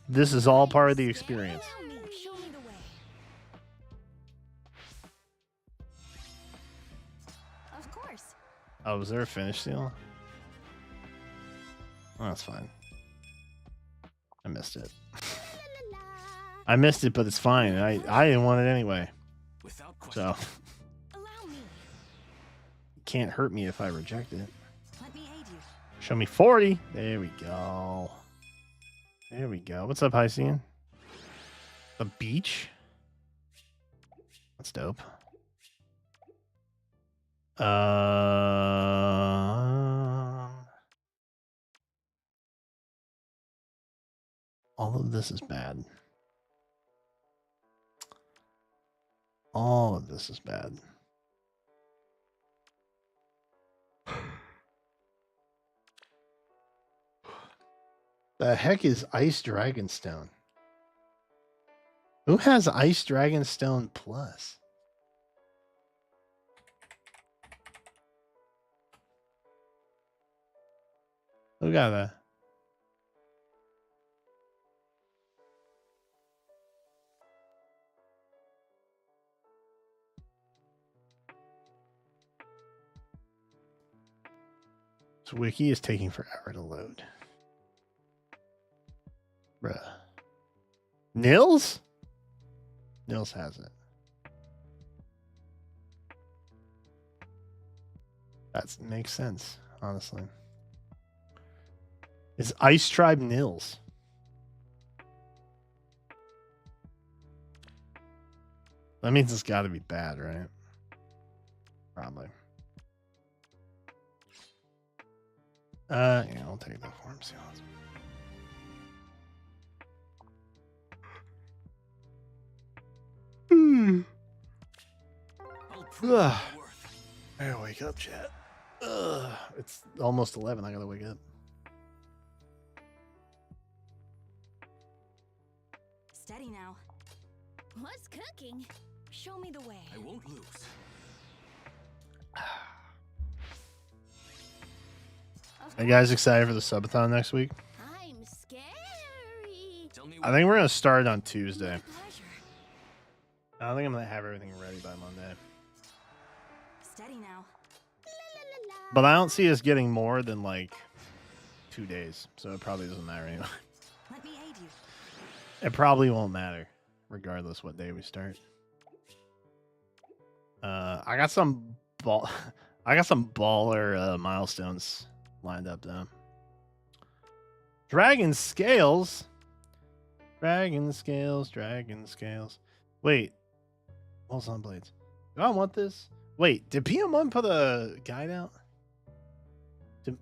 This is all part of the experience. Allow me. Show me the way. Of course. Oh, was there a finish seal? Oh, that's fine. I missed it. I missed it, but it's fine. I didn't want it anyway. Without question. So Allow me. it can't hurt me if I reject it. Let me aid you. Show me 40. There we go. There we go. What's up, Hycian? The beach? That's dope. All of this is bad. All of this is bad. The heck is Ice Dragonstone? Who has Ice Dragonstone Plus? Who got that? This wiki is taking forever to load. Bruh. Nils? Nils has it. That makes sense, honestly. It's Ice Tribe Nils. That means it's got to be bad, right? Probably. Yeah, I'll take the form seals. I'll prove my worth. I gotta wake up, chat. It's almost 11. I gotta wake up. Steady now. What's cooking? Show me the way. I won't lose. Of Are you guys excited for the subathon next week? I'm scary. Tell me I think we're gonna start on Tuesday. My pleasure. I don't think I'm gonna have everything ready by Monday. Steady now. But I don't see us getting more than like 2 days, so it probably doesn't matter anyway. Let me aid you. It probably won't matter, regardless what day we start. I got some baller milestones lined up though. Dragon scales. Dragon scales. Dragon scales. Wait. Pulse on blades. Do I want this? Wait, did PM1 put a guide out?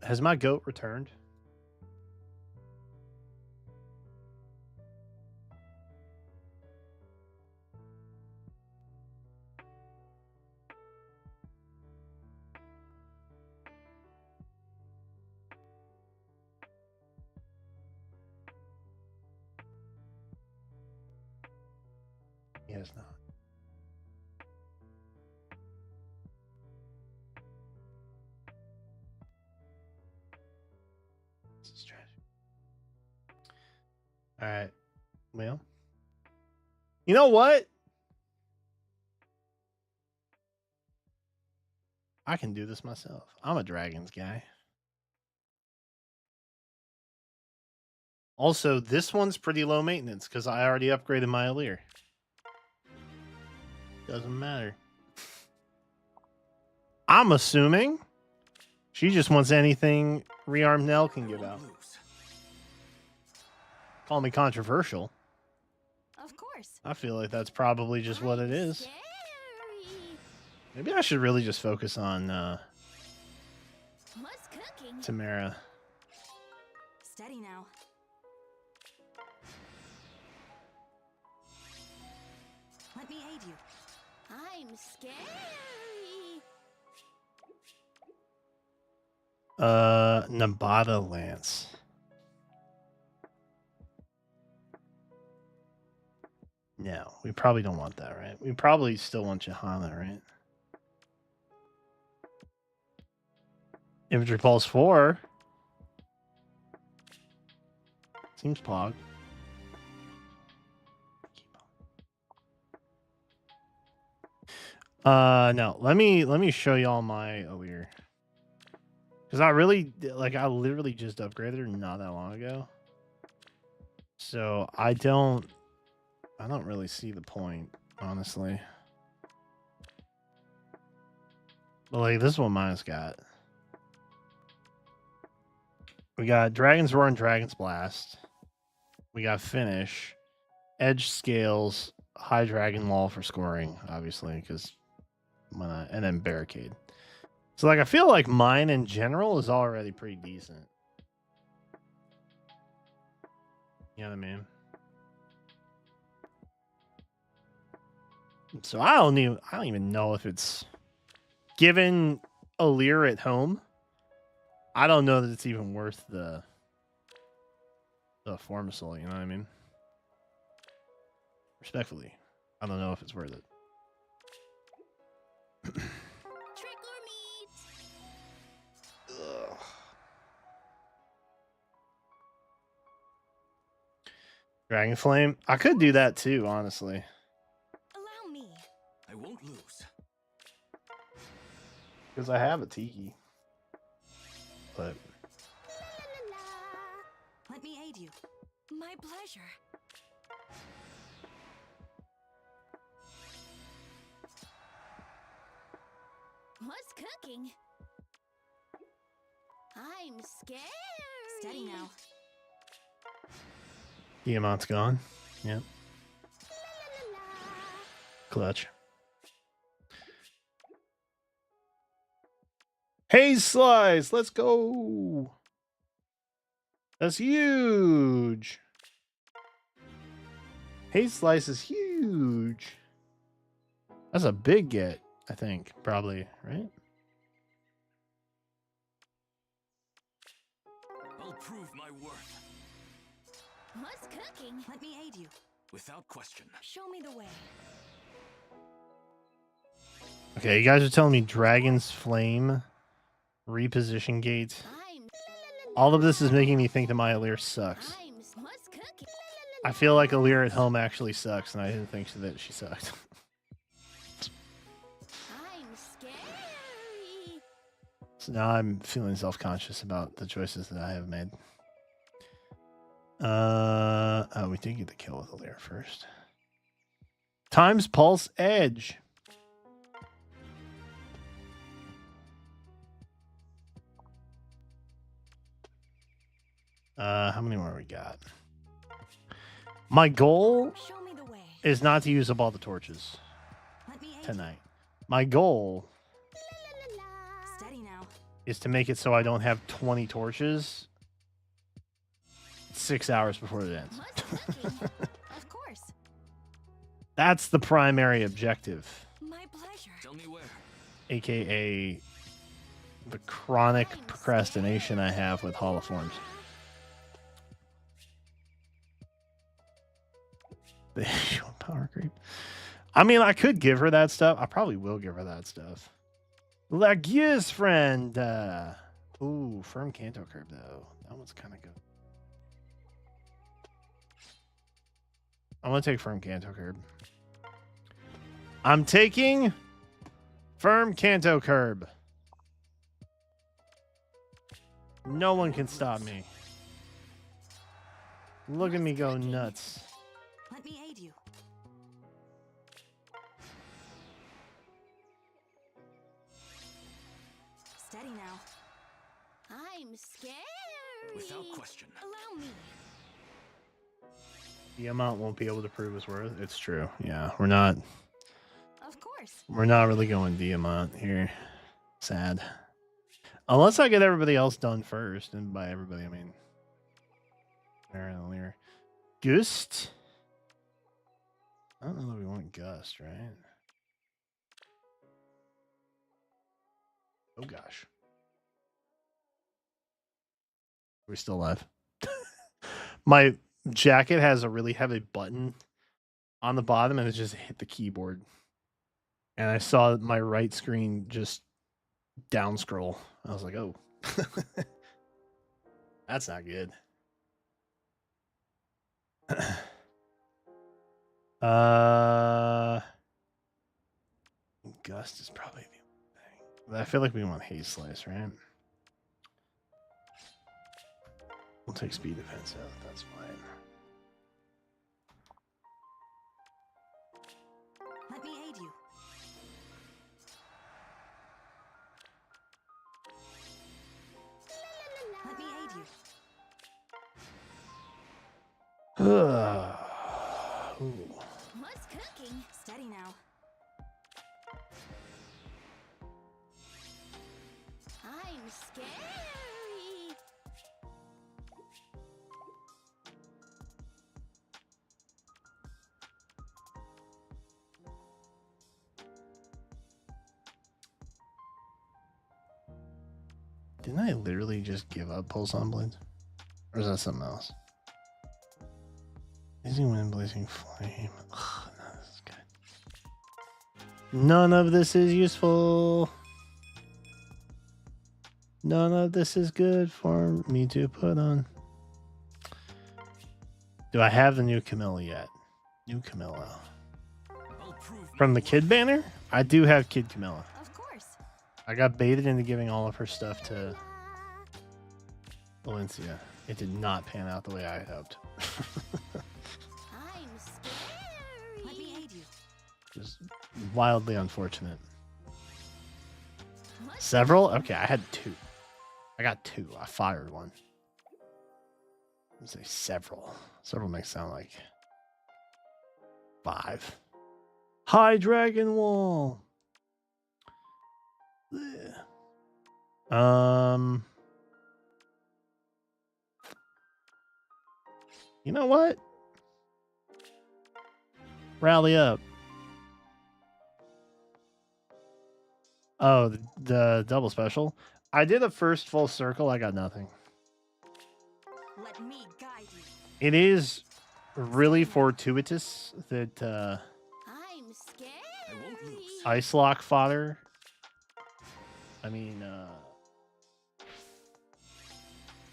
Has my goat returned? He has not. This is tragic. All right. Well, you know what? I can do this myself. I'm a dragons guy. Also, this one's pretty low maintenance because I already upgraded my Alir. Doesn't matter. I'm assuming she just wants anything rearmed Nell can give out. Call me controversial. Of course. I feel like that's probably just what it is. Scary. Maybe I should really just focus on What's cooking? Tamara. Steady now. Let me aid you. I'm scary. Nabata Lance. No, we probably don't want that, right? We probably still want Johanna, right? Infantry Pulse 4. Seems pog. No, let me show y'all my Alir. Because I literally just upgraded her not that long ago. So I don't really see the point, honestly. But like, this is what mine's got. We got Dragon's Roar and Dragon's Blast. We got Finish, Edge Scales, High Dragon Wall for scoring, obviously, because and then Barricade. So like, I feel like mine in general is already pretty decent. You know what I mean? So I don't even know if it's given Alir at home. I don't know that it's even worth the Formosol, you know what I mean? Respectfully, I don't know if it's worth it. Trick or meat. Ugh. Dragon Flame. I could do that too, honestly. Allow me. I won't lose. Because I have a Tiki. But La, la, la. Let me aid you. My pleasure. What's cooking? I'm scared. Steady now. Tiamat's gone. Yep. La, la, la, la. Clutch. Hey, Slice, let's go. That's huge. Hey, Slice is huge. That's a big get, I think, probably, right? I'll prove my worth. What's cooking? Let me aid you. Without question. Show me the way. Okay, you guys are telling me Dragon's Flame, reposition gate. All of this is making me think that my Alir sucks. What's cooking? I feel like Alir at home actually sucks, and I didn't think that she sucked. I'm scary. So now I'm feeling self-conscious about the choices that I have made. Oh, we did get the kill with Alir first. Times Pulse Edge. How many more we got? My goal Show me the way. is not to use up all the torches Let me aid tonight. My goal you. Steady now. is to make it so I don't have 20 torches 6 hours before it ends. What's cooking? Of course. That's the primary objective, My pleasure. Tell me where. aka the chronic procrastination I have with Hall of Forms. The power creep. I mean, I could give her that stuff. I probably will give her that stuff. Lagueuse friend. Ooh, firm Canto Curb though. That one's kind of good. I'm gonna take firm Canto Curb. I'm taking firm Canto Curb. No one can stop me. Look at me go nuts. Let me aid you. Steady now. I'm scary. Without question. Allow me. The amount won't be able to prove his worth. It's true. Yeah, we're not Of course. really going Diamant here. Sad. Unless I get everybody else done first, and by everybody I mean Aaron and Lear. Gust. I don't know that we want Gust, right? Oh gosh. Are we still alive? My jacket has a really heavy button on the bottom and it just hit the keyboard. And I saw my right screen just down scroll. I was like, oh. That's not good. Gust is probably the thing. But I feel like we want Haze Slice, right? We'll take speed defense out. That's fine. Let me aid you. Let me aid you. Ooh. What's cooking? Steady now. I'm scary. Didn't I literally just give up Pulse on Blades? Or is that something else? Blazing Wind, Blazing Flame. Ugh, no, this is good. None of this is useful. None of this is good for me to put on. Do I have the new Camilla yet? New Camilla. From the Kid banner? I do have Kid Camilla. Of course. I got baited into giving all of her stuff to Valencia. It did not pan out the way I had hoped. I'm scary. Let me aid you. Just wildly unfortunate. Several? Okay, I had 2. I got 2. I fired one. Let's say several. Several makes it sound like 5. High Dragon Wall. Ugh. You know what? Rally up. Oh, the double special. I did a first full circle. I got nothing. Let me guide you. It is really fortuitous that I'm scary. I won't lose. Ice Lock fodder. I mean,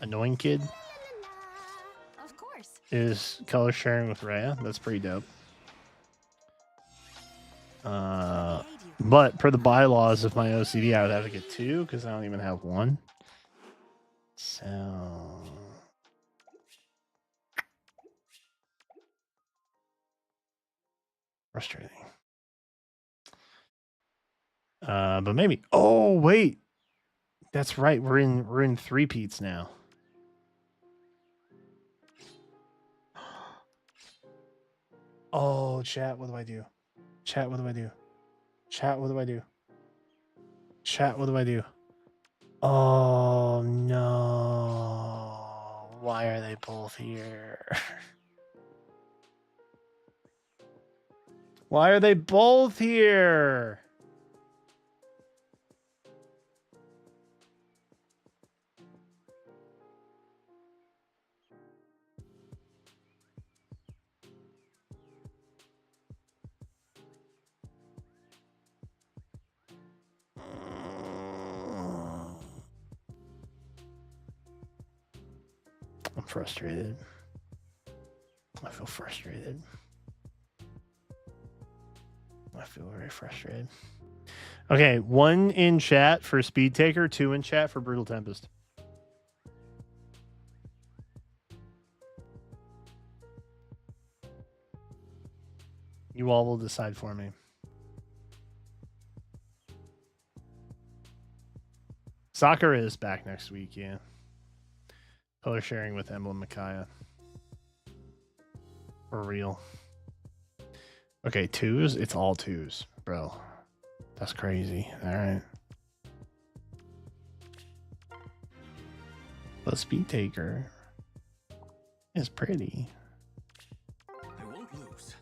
Annoying Kid Of course. is color sharing with Rhea. That's pretty dope. Let me aid you. But per the bylaws of my OCD, I would have to get 2 because I don't even have 1. So frustrating. But maybe. Oh wait, that's right. We're in 3-peats now. Oh, chat, what do I do? Chat, what do I do? Chat, what do I do? Chat, what do I do? Oh, no. Why are they both here? Why are they both here? I'm frustrated. I feel frustrated. I feel very frustrated. Okay, 1 in chat for Speed Taker, 2 in chat for Brutal Tempest. You all will decide for me. Soccer is back next week, yeah. Color sharing with Emblem Micaiah. For real. Okay, 2s? It's all 2s, bro. That's crazy. All right. The Speed Taker is pretty. I won't lose.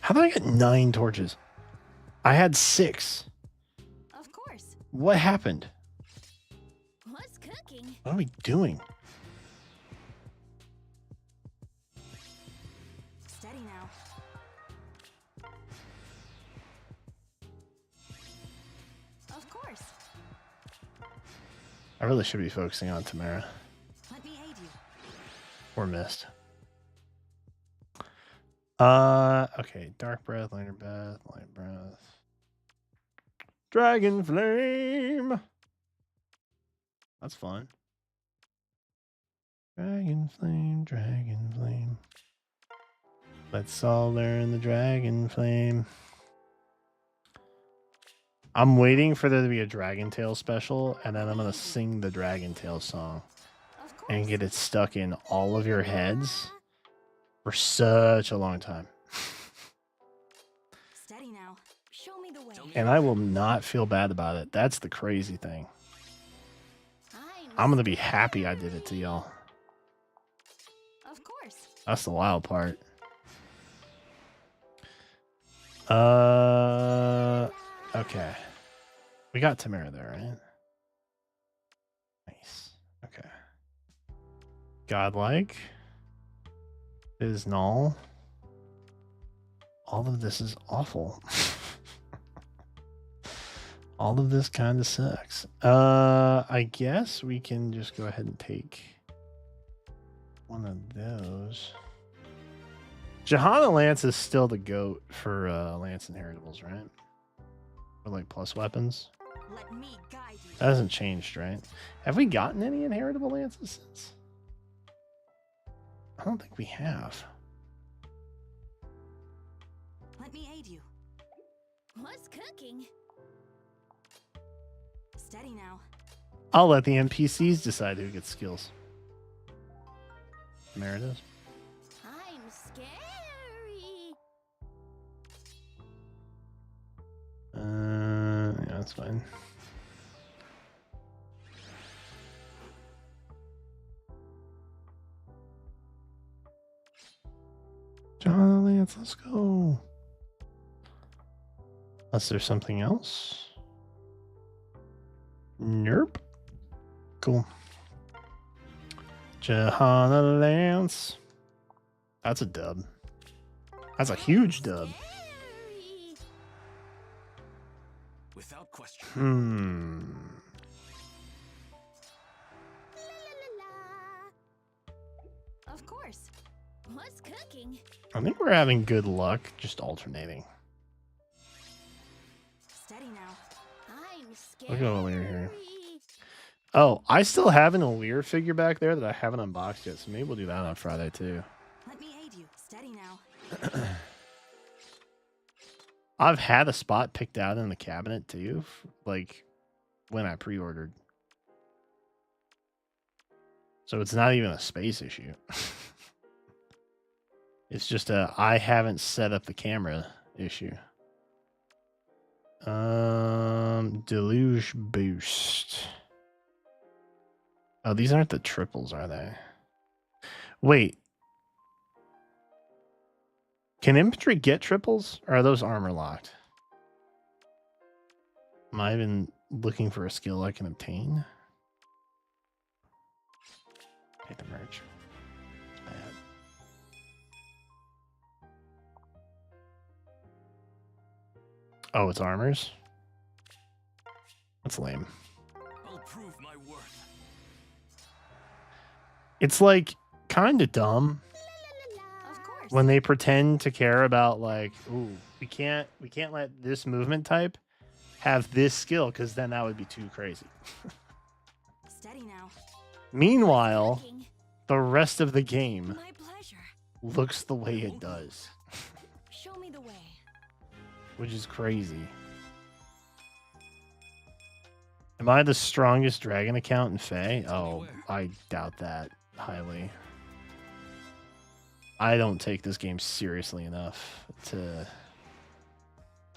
How did I get 9 torches? I had 6. Of course. What happened? What's cooking? What are we doing? Steady now. Of course. I really should be focusing on Tamara. Let me aid you. Or Mist. Okay. Dark Breath, Lighter Breath, Light Breath. Dragon Flame. That's fun. Dragon Flame, Dragon Flame. Let's all learn the Dragon Flame. I'm waiting for there to be a Dragon Tail special, and then I'm going to sing the Dragon Tail song Of course. and get it stuck in all of your heads for such a long time. Steady now. Show me the way. And I will not feel bad about it. That's the crazy thing. I'm going to be happy I did it to y'all. Of course. That's the wild part. Okay. We got Tamara there, right? Nice. Okay. Godlike is null. All of this is awful. All of this kind of sucks. I guess we can just go ahead and take one of those. Johanna Lance is still the GOAT for Lance Inheritables, right? For like plus weapons. Let me guide you. That hasn't changed, right? Have we gotten any inheritable lances since? I don't think we have. Let me aid you. What's cooking? Steady now. I'll let the NPCs decide who gets skills. Meredith. I'm scary. Yeah, that's fine. John Lance, let's go. Unless there's something else. Nope. Cool. Johanna Lance. That's a dub. That's a huge dub. Scary. Without question. La, la, la. Of course. What's cooking? I think we're having good luck just alternating. Steady now. I'm Look scary. at O'Lear here. Oh, I still have an O'Lear figure back there that I haven't unboxed yet, so maybe we'll do that on Friday too. Let me aid you. Steady now. I've had a spot picked out in the cabinet too, like when I pre-ordered. So it's not even a space issue. It's just a I haven't set up the camera issue. Deluge boost. Oh, these aren't the triples, are they? Wait. Can infantry get triples? Or are those armor locked? Am I even looking for a skill I can obtain? Hate the merch. It's bad. Oh, it's armors? That's lame. I'll prove my worth. It's like kind of dumb Of course. when they pretend to care about like, ooh, we can't let this movement type have this skill because then that would be too crazy. Steady now. Meanwhile, Cooking. the rest of the game My pleasure. looks the way it does, Show me the way. which is crazy. Am I the strongest dragon account in Fae? Oh, I doubt that highly. I don't take this game seriously enough to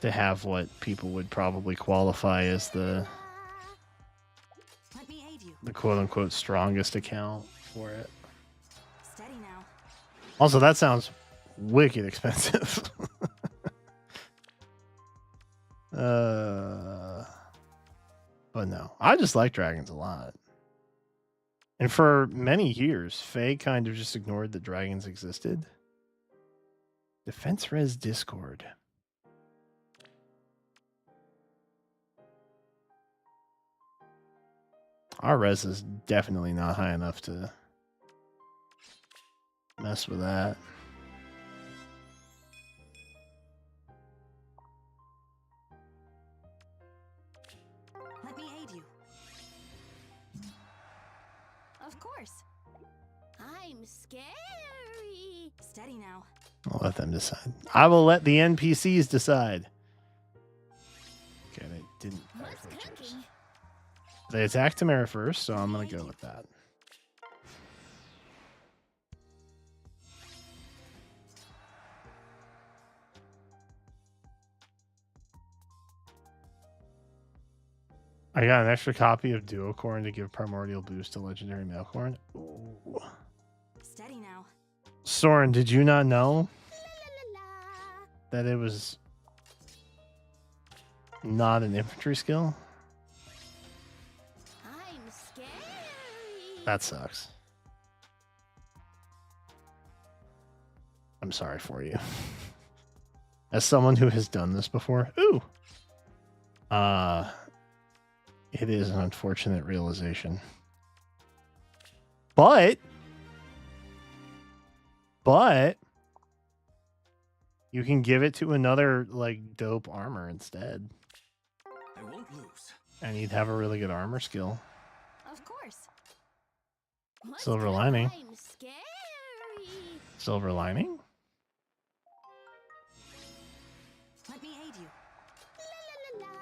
have what people would probably qualify as the Let me aid you. quote unquote strongest account for it. Steady now. Also, that sounds wicked expensive. But no, I just like dragons a lot. And for many years, Faye kind of just ignored that dragons existed. Defense Res Discord. Our res is definitely not high enough to mess with that. Let me aid you. Of course. I'm scary. Steady now. I'll let them decide. I will let the NPCs decide. Okay, they didn't. What's actually choose. cooking? They attacked Tamara first, so I'm going to go with that. I got an extra copy of Duocorn to give Primordial Boost to Legendary Mailcorn. Ooh. Steady now. Soren, did you not know La, la, la. that it was not an infantry skill? I'm scary. That sucks. I'm sorry for you. As someone who has done this before, it is an unfortunate realization. But you can give it to another like dope armor instead. I won't lose. And you'd have a really good armor skill. Of course. What's Silver cooking? lining. I'm scary. Silver lining? Let me aid you. La, la, la, la.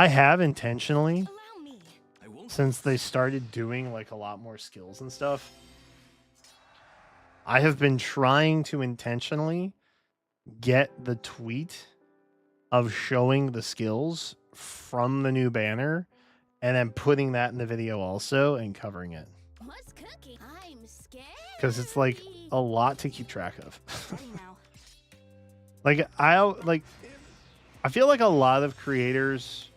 I have intentionally, Allow me. I won't. since they started doing like a lot more skills and stuff, I have been trying to intentionally get the tweet of showing the skills from the new banner and then putting that in the video also and covering it. What's cooking? I'm scary. Because it's like a lot to keep track of. Steady now. I feel like a lot of creators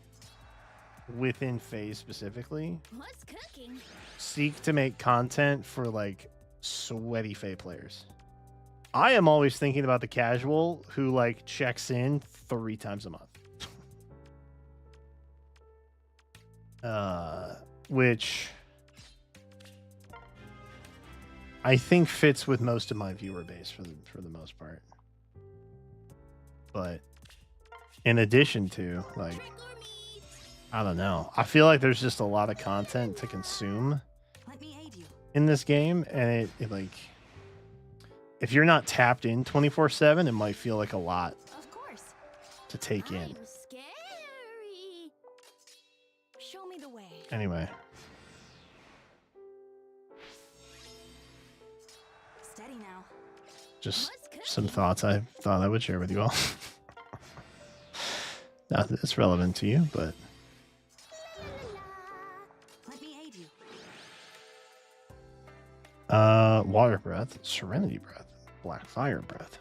within FaZe specifically What's cooking? seek to make content for like sweaty Fae players. I am always thinking about the casual who like checks in 3 times a month. Which I think fits with most of my viewer base for the most part. But in addition to like, Trick or meat. I don't know. I feel like there's just a lot of content to consume Let me aid you. in this game, and it like if you're not tapped in 24/7, it might feel like a lot Of course. to take in. I'm scary. Show me the way. Anyway, Steady now. just What's some thoughts I thought I would share with you all. Not that it's relevant to you, but Let me aid you. water breath, serenity breath, black fire breath.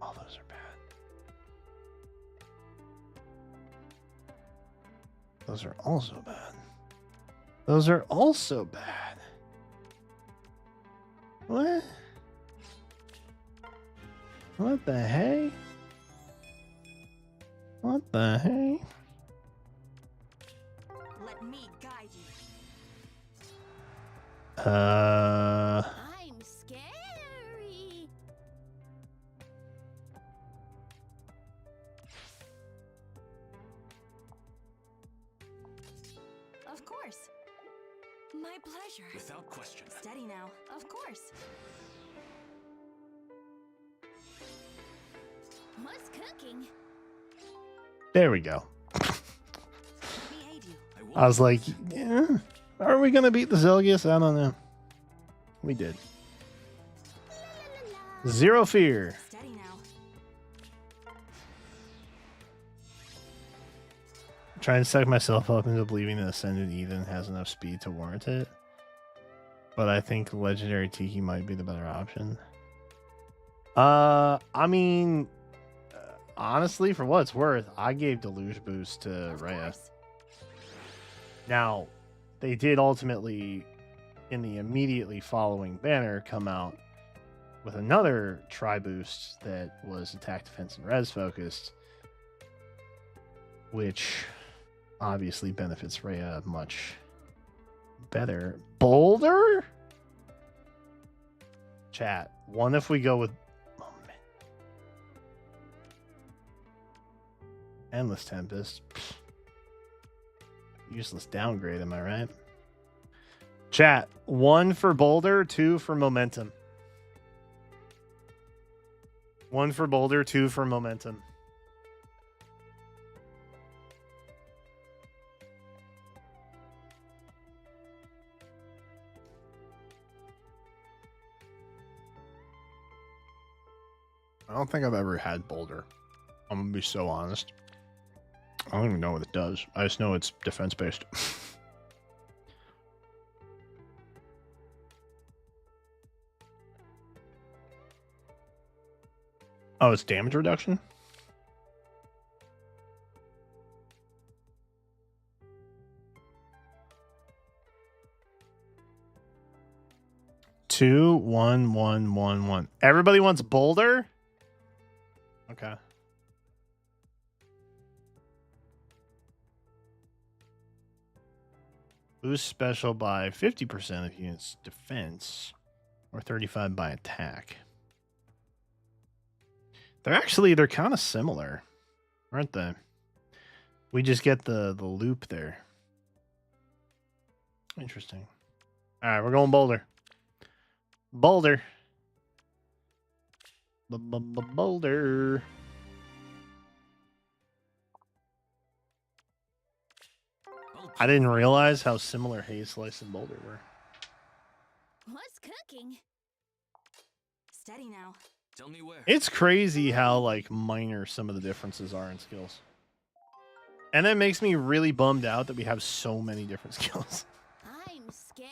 All those are bad. Those are also bad. Those are also bad. What? What the hey? What the hey? Let me guide you. I'm scary. Of course. My pleasure. Without question. Steady now. Of course. What's cooking? There we go. Let me aid you. I was like, yeah, are we gonna beat the Zelgius? I don't know. We did. Zero fear. Steady now. I'm trying to psych myself up into believing that Ascended Eden has enough speed to warrant it. But I think Legendary Tiki might be the better option. I mean, honestly, for what it's worth, I gave Deluge Boost to Of Rhea. course. Now, they did ultimately, in the immediately following banner, come out with another Tri-Boost that was attack, defense, and res focused, which obviously benefits Rhea much better. Boulder? Chat. One if we go with... Oh, man. Endless Tempest. Pfft. Useless downgrade, am I right? Chat. 1 for Boulder, 2 for Momentum. 1 for Boulder, 2 for Momentum. I don't think I've ever had Boulder. I'm gonna be so honest. I don't even know what it does. I just know it's defense based. Oh, it's damage reduction? Two, 1, 1, 1, 1. Everybody wants Boulder? Okay. Boost special by 50% of units defense or 35 by attack. They're kind of similar, aren't they? We just get the loop there. Interesting. All right, we're going Boulder. Boulder. Boulder. I didn't realize how similar Haze Slice and Boulder were. What's cooking? Steady now. Tell me where. It's crazy how like minor some of the differences are in skills. And that makes me really bummed out that we have so many different skills. I'm scary.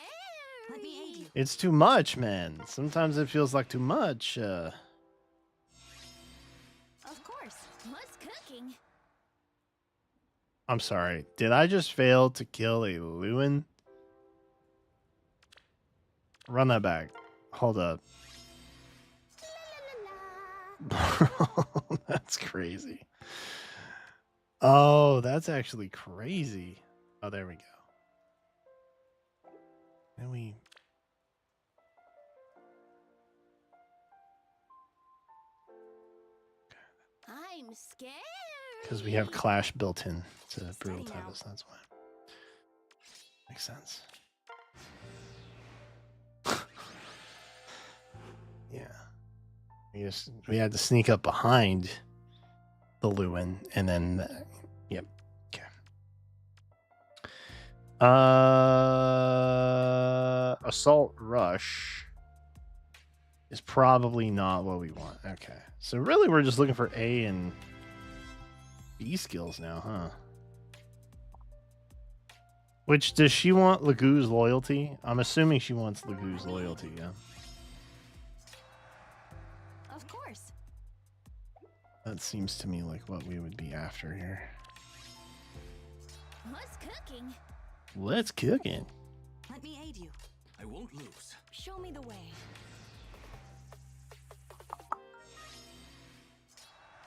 Let me aid you. It's too much, man. Sometimes it feels like too much. Of course. What's cooking? I'm sorry. Did I just fail to kill a Lewin? Run that back. Hold up. That's crazy. Oh, that's actually crazy. Oh, there we go. Then we... I'm scared. Because we have Clash built in to Brutal Steady now. Tempest, that's why. Makes sense. Yeah. We had to sneak up behind the Lewin, and then... yep. Okay. Assault Rush is probably not what we want. Okay. So really we're just looking for A and B skills now, huh? Which, does she want Lagu's loyalty? I'm assuming she wants Lagu's loyalty, yeah. Of course. That seems to me like what we would be after here. What's cooking? Let's cook it. Let me aid you. I won't lose. Show me the way.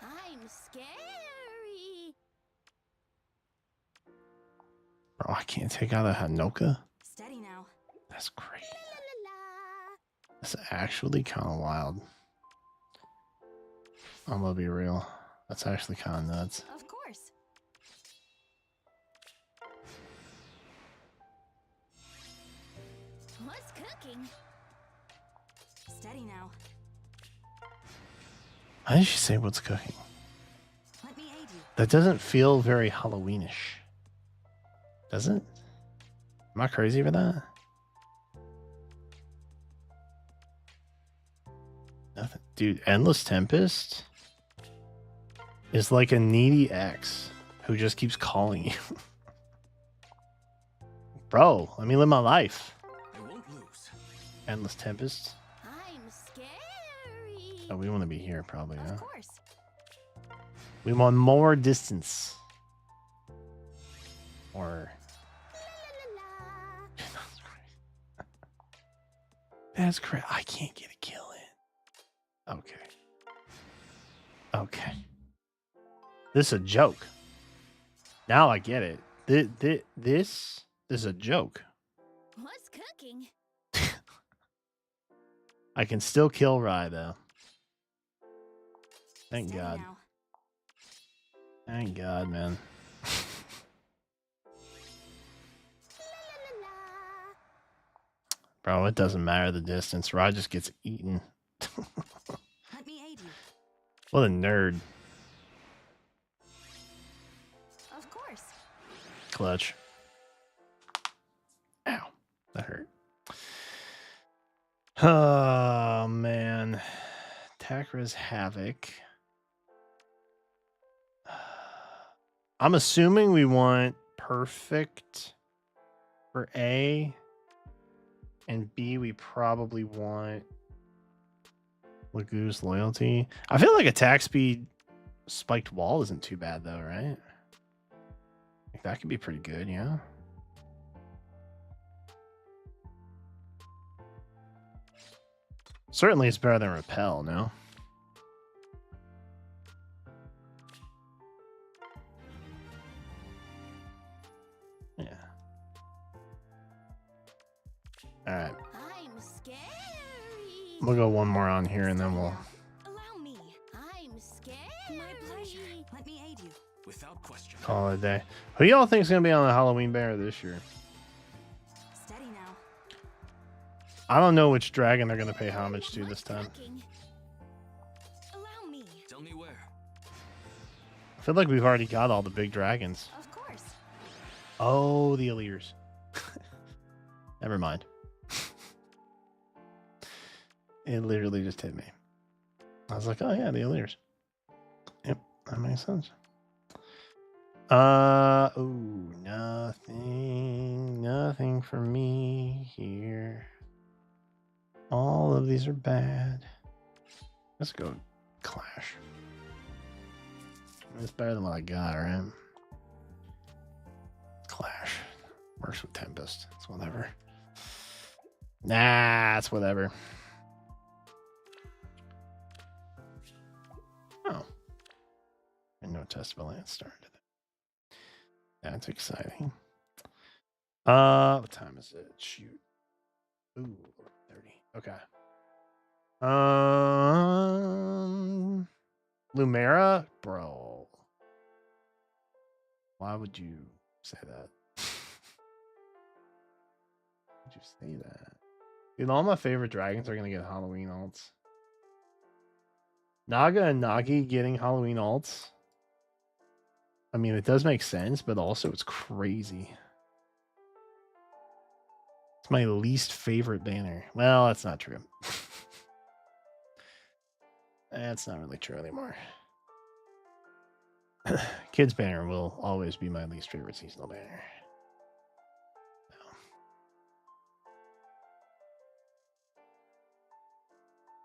I'm scary. Bro, I can't take out a Hanoka? Steady now. That's great. La, la, la. That's actually kind of wild. I'm gonna be real. That's actually kind of nuts. Of course. What's cooking? Steady now. Why did she say what's cooking? Let me aid you. That doesn't feel very Halloweenish. Does it? Am I crazy for that? Nothing. Dude, Endless Tempest is like a needy ex who just keeps calling you. Bro, let me live my life. I won't lose. Endless Tempest. I'm scary. Oh, we want to be here probably, huh? Of course. We want more distance. Or La, la, la. that's great. I can't get a kill in. Okay. Okay. This is a joke. Now I get it. This is a joke. What's cooking? I can still kill Rye though. Thank Steady God. now. Thank God, man. La, la, la. Bro, it doesn't matter the distance. Rye just gets eaten. Let me aid you. What a nerd. Of course. Clutch. Ow. That hurt. Oh, man. Takra's Havoc. I'm assuming we want perfect for A. And B, we probably want Lagu's loyalty. I feel like attack speed spiked wall isn't too bad though, right? Like that could be pretty good, yeah. Certainly it's better than repel, no? Yeah. Alright. I'm scary. We'll go one more on here and then we'll Allow me. I'm scared. My pleasure. Let me aid you. Without question. call it a day. Who y'all think is going to be on the Halloween banner this year? Steady now. I don't know which dragon they're going to pay homage to this time. Cooking. Allow me. Tell me where. I feel like we've already got all the big dragons. Of course. Oh, the Illyrs. Never mind. It literally just hit me. I was like, oh yeah, the Illyrs. Yep, that makes sense. Ooh, nothing for me here. All of these are bad. Let's go Clash. It's better than what I got, right? Clash. Works with Tempest. It's whatever. Nah, it's whatever. Oh. And no test balance started. That's exciting. What time is it? Shoot. Ooh, 30. Okay. Lumera? Bro. Why would you say that? Would you say that? Dude, all my favorite dragons are gonna get Halloween alts. Naga and Nagi getting Halloween alts. I mean, it does make sense, but also it's crazy. It's It's my least favorite banner. Well, that's not true. That's not really true anymore. Kids banner will always be my least favorite seasonal banner.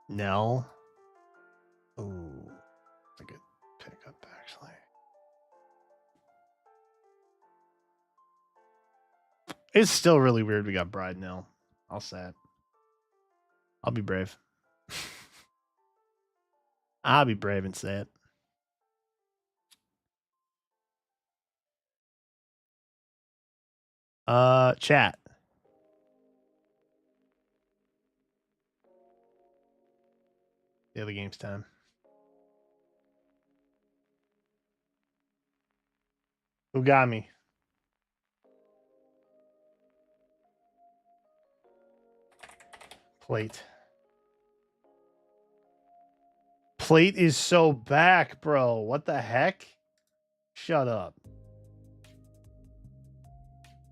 Nell. Ooh, that's a good pickup, actually. It's still really weird we got Bride Nell. I'll say it. I'll be brave. I'll be brave and say it. Chat. The other game's time. Who got me? Plate. Plate is so back, bro. What the heck? Shut up.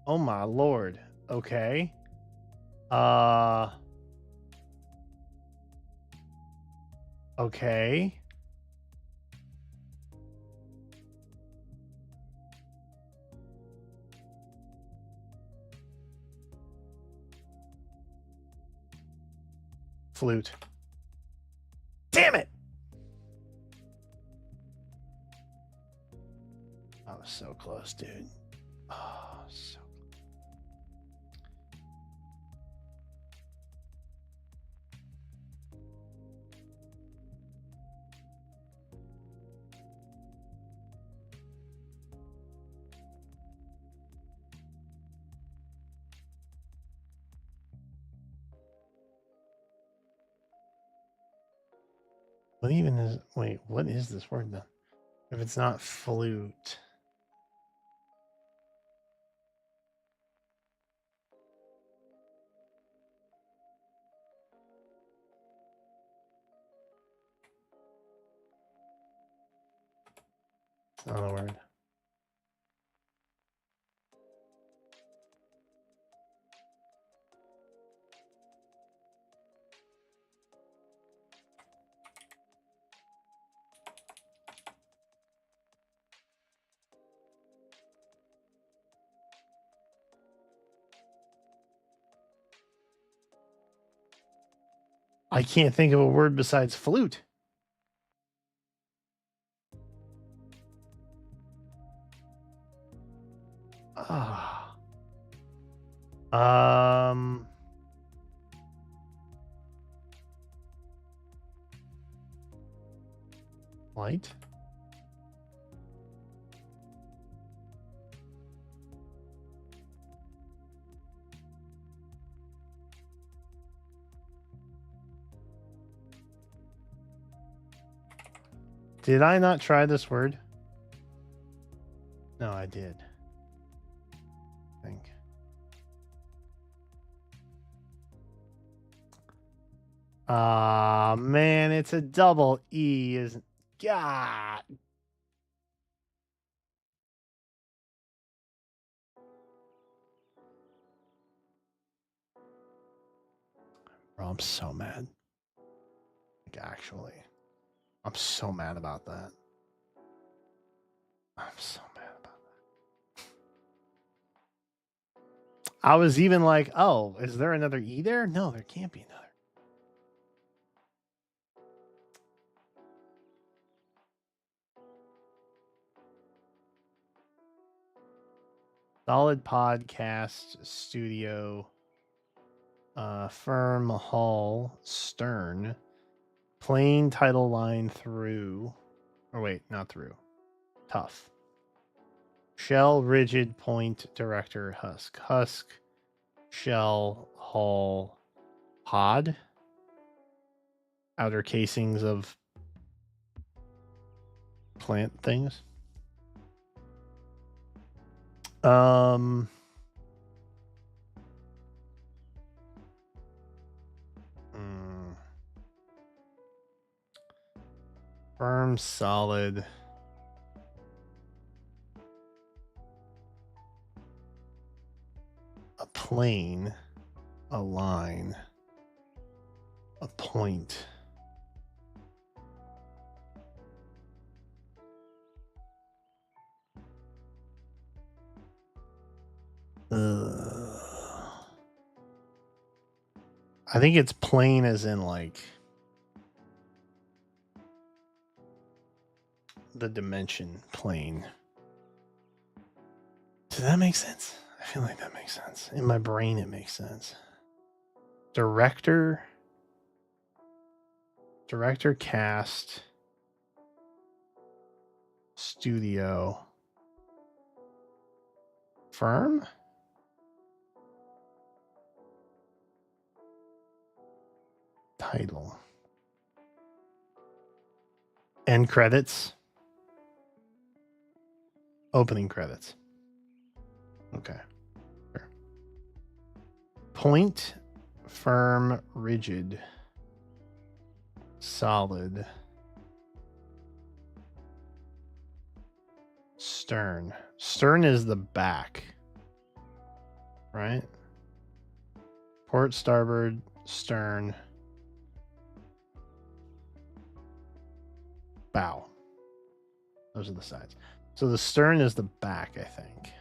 Oh my lord. Okay. Okay. Flute. Damn it! I was so close, dude. Oh, so. What even is? Wait, what is this word then? If it's not flute. It's not a word. I can't think of a word besides flute. Ah. Light. Did I not try this word? No, I did. I think. Man, it's a double E, isn't? God. Bro, I'm so mad. Like, actually, I'm so mad about that. I'm so mad about that. I was even like, oh, is there another E there? No, there can't be another. Solid podcast studio. Firm hull stern. Plain title line through. Or wait, not through. Tough. Shell rigid point director husk. Husk shell hull pod. Outer casings of plant things. Firm, solid. A plane. a line, a point. I think it's plane as in like the dimension plane. Does that make sense? I feel like that makes sense. In my brain, it makes sense. Director, cast, studio, firm? Title. End credits. Opening credits. Okay. Sure. Point, firm, rigid, solid, stern. Stern is the back, right? Port, starboard, stern, bow. Those are the sides. So the stern is the back, I think.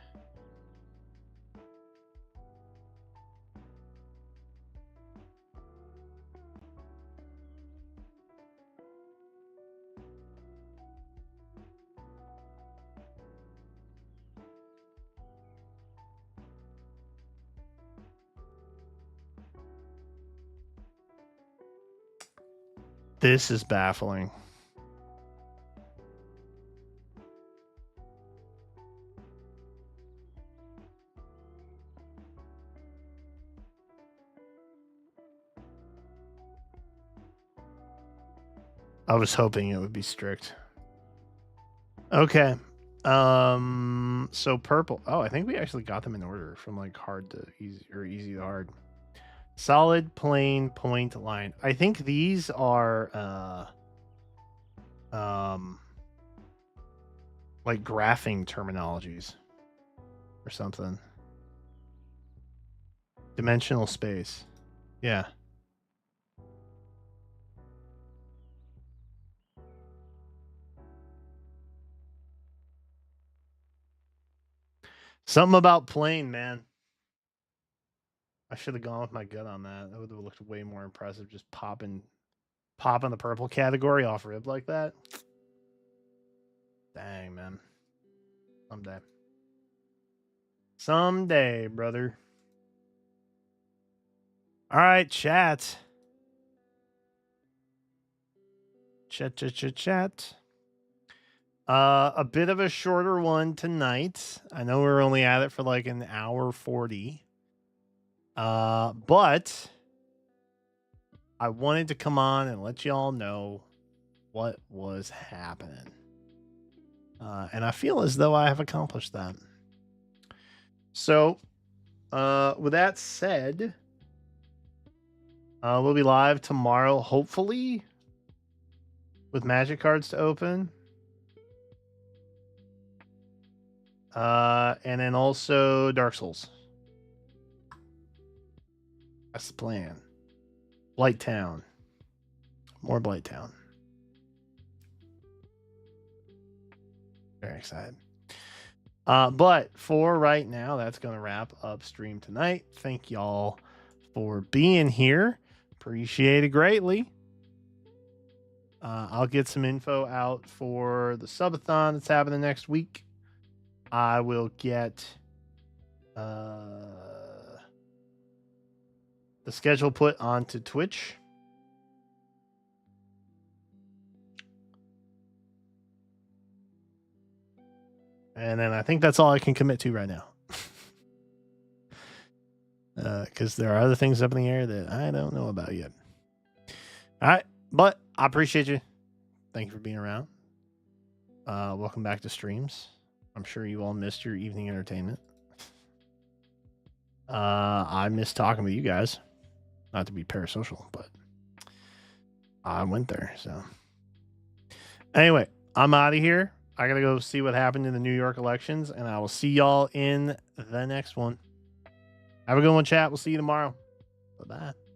This is baffling. I was hoping it would be strict. Okay. So purple. Oh, I think we actually got them in order from like hard to easy or easy to hard. Solid, plain, point, line. I think these are like graphing terminologies or something. Dimensional space. Yeah. Something about plane, man. I should have gone with my gut on that. That would have looked way more impressive. Just popping the purple category off rib like that. Dang, man. Someday. Someday, brother. All right, chat. Chat. A bit of a shorter one tonight. I know we're only at it for like an hour 40. But I wanted to come on and let y'all know what was happening. And I feel as though I have accomplished that. So, with that said, we'll be live tomorrow, hopefully, with magic cards to open. And then also Dark Souls. That's the plan. Blight Town. More Blight Town. Very excited. But for right now, that's going to wrap up stream tonight. Thank y'all for being here. Appreciate it greatly. I'll get some info out for the subathon that's happening next week. I will get the schedule put onto Twitch. And then I think that's all I can commit to right now. Because there are other things up in the air that I don't know about yet. All right. But I appreciate you. Thank you for being around. Welcome back to streams. I'm sure you all missed your evening entertainment. I miss talking with you guys. Not to be parasocial, but I went there. So anyway, I'm out of here. I got to go see what happened in the New York elections, and I will see y'all in the next one. Have a good one, chat. We'll see you tomorrow. Bye bye.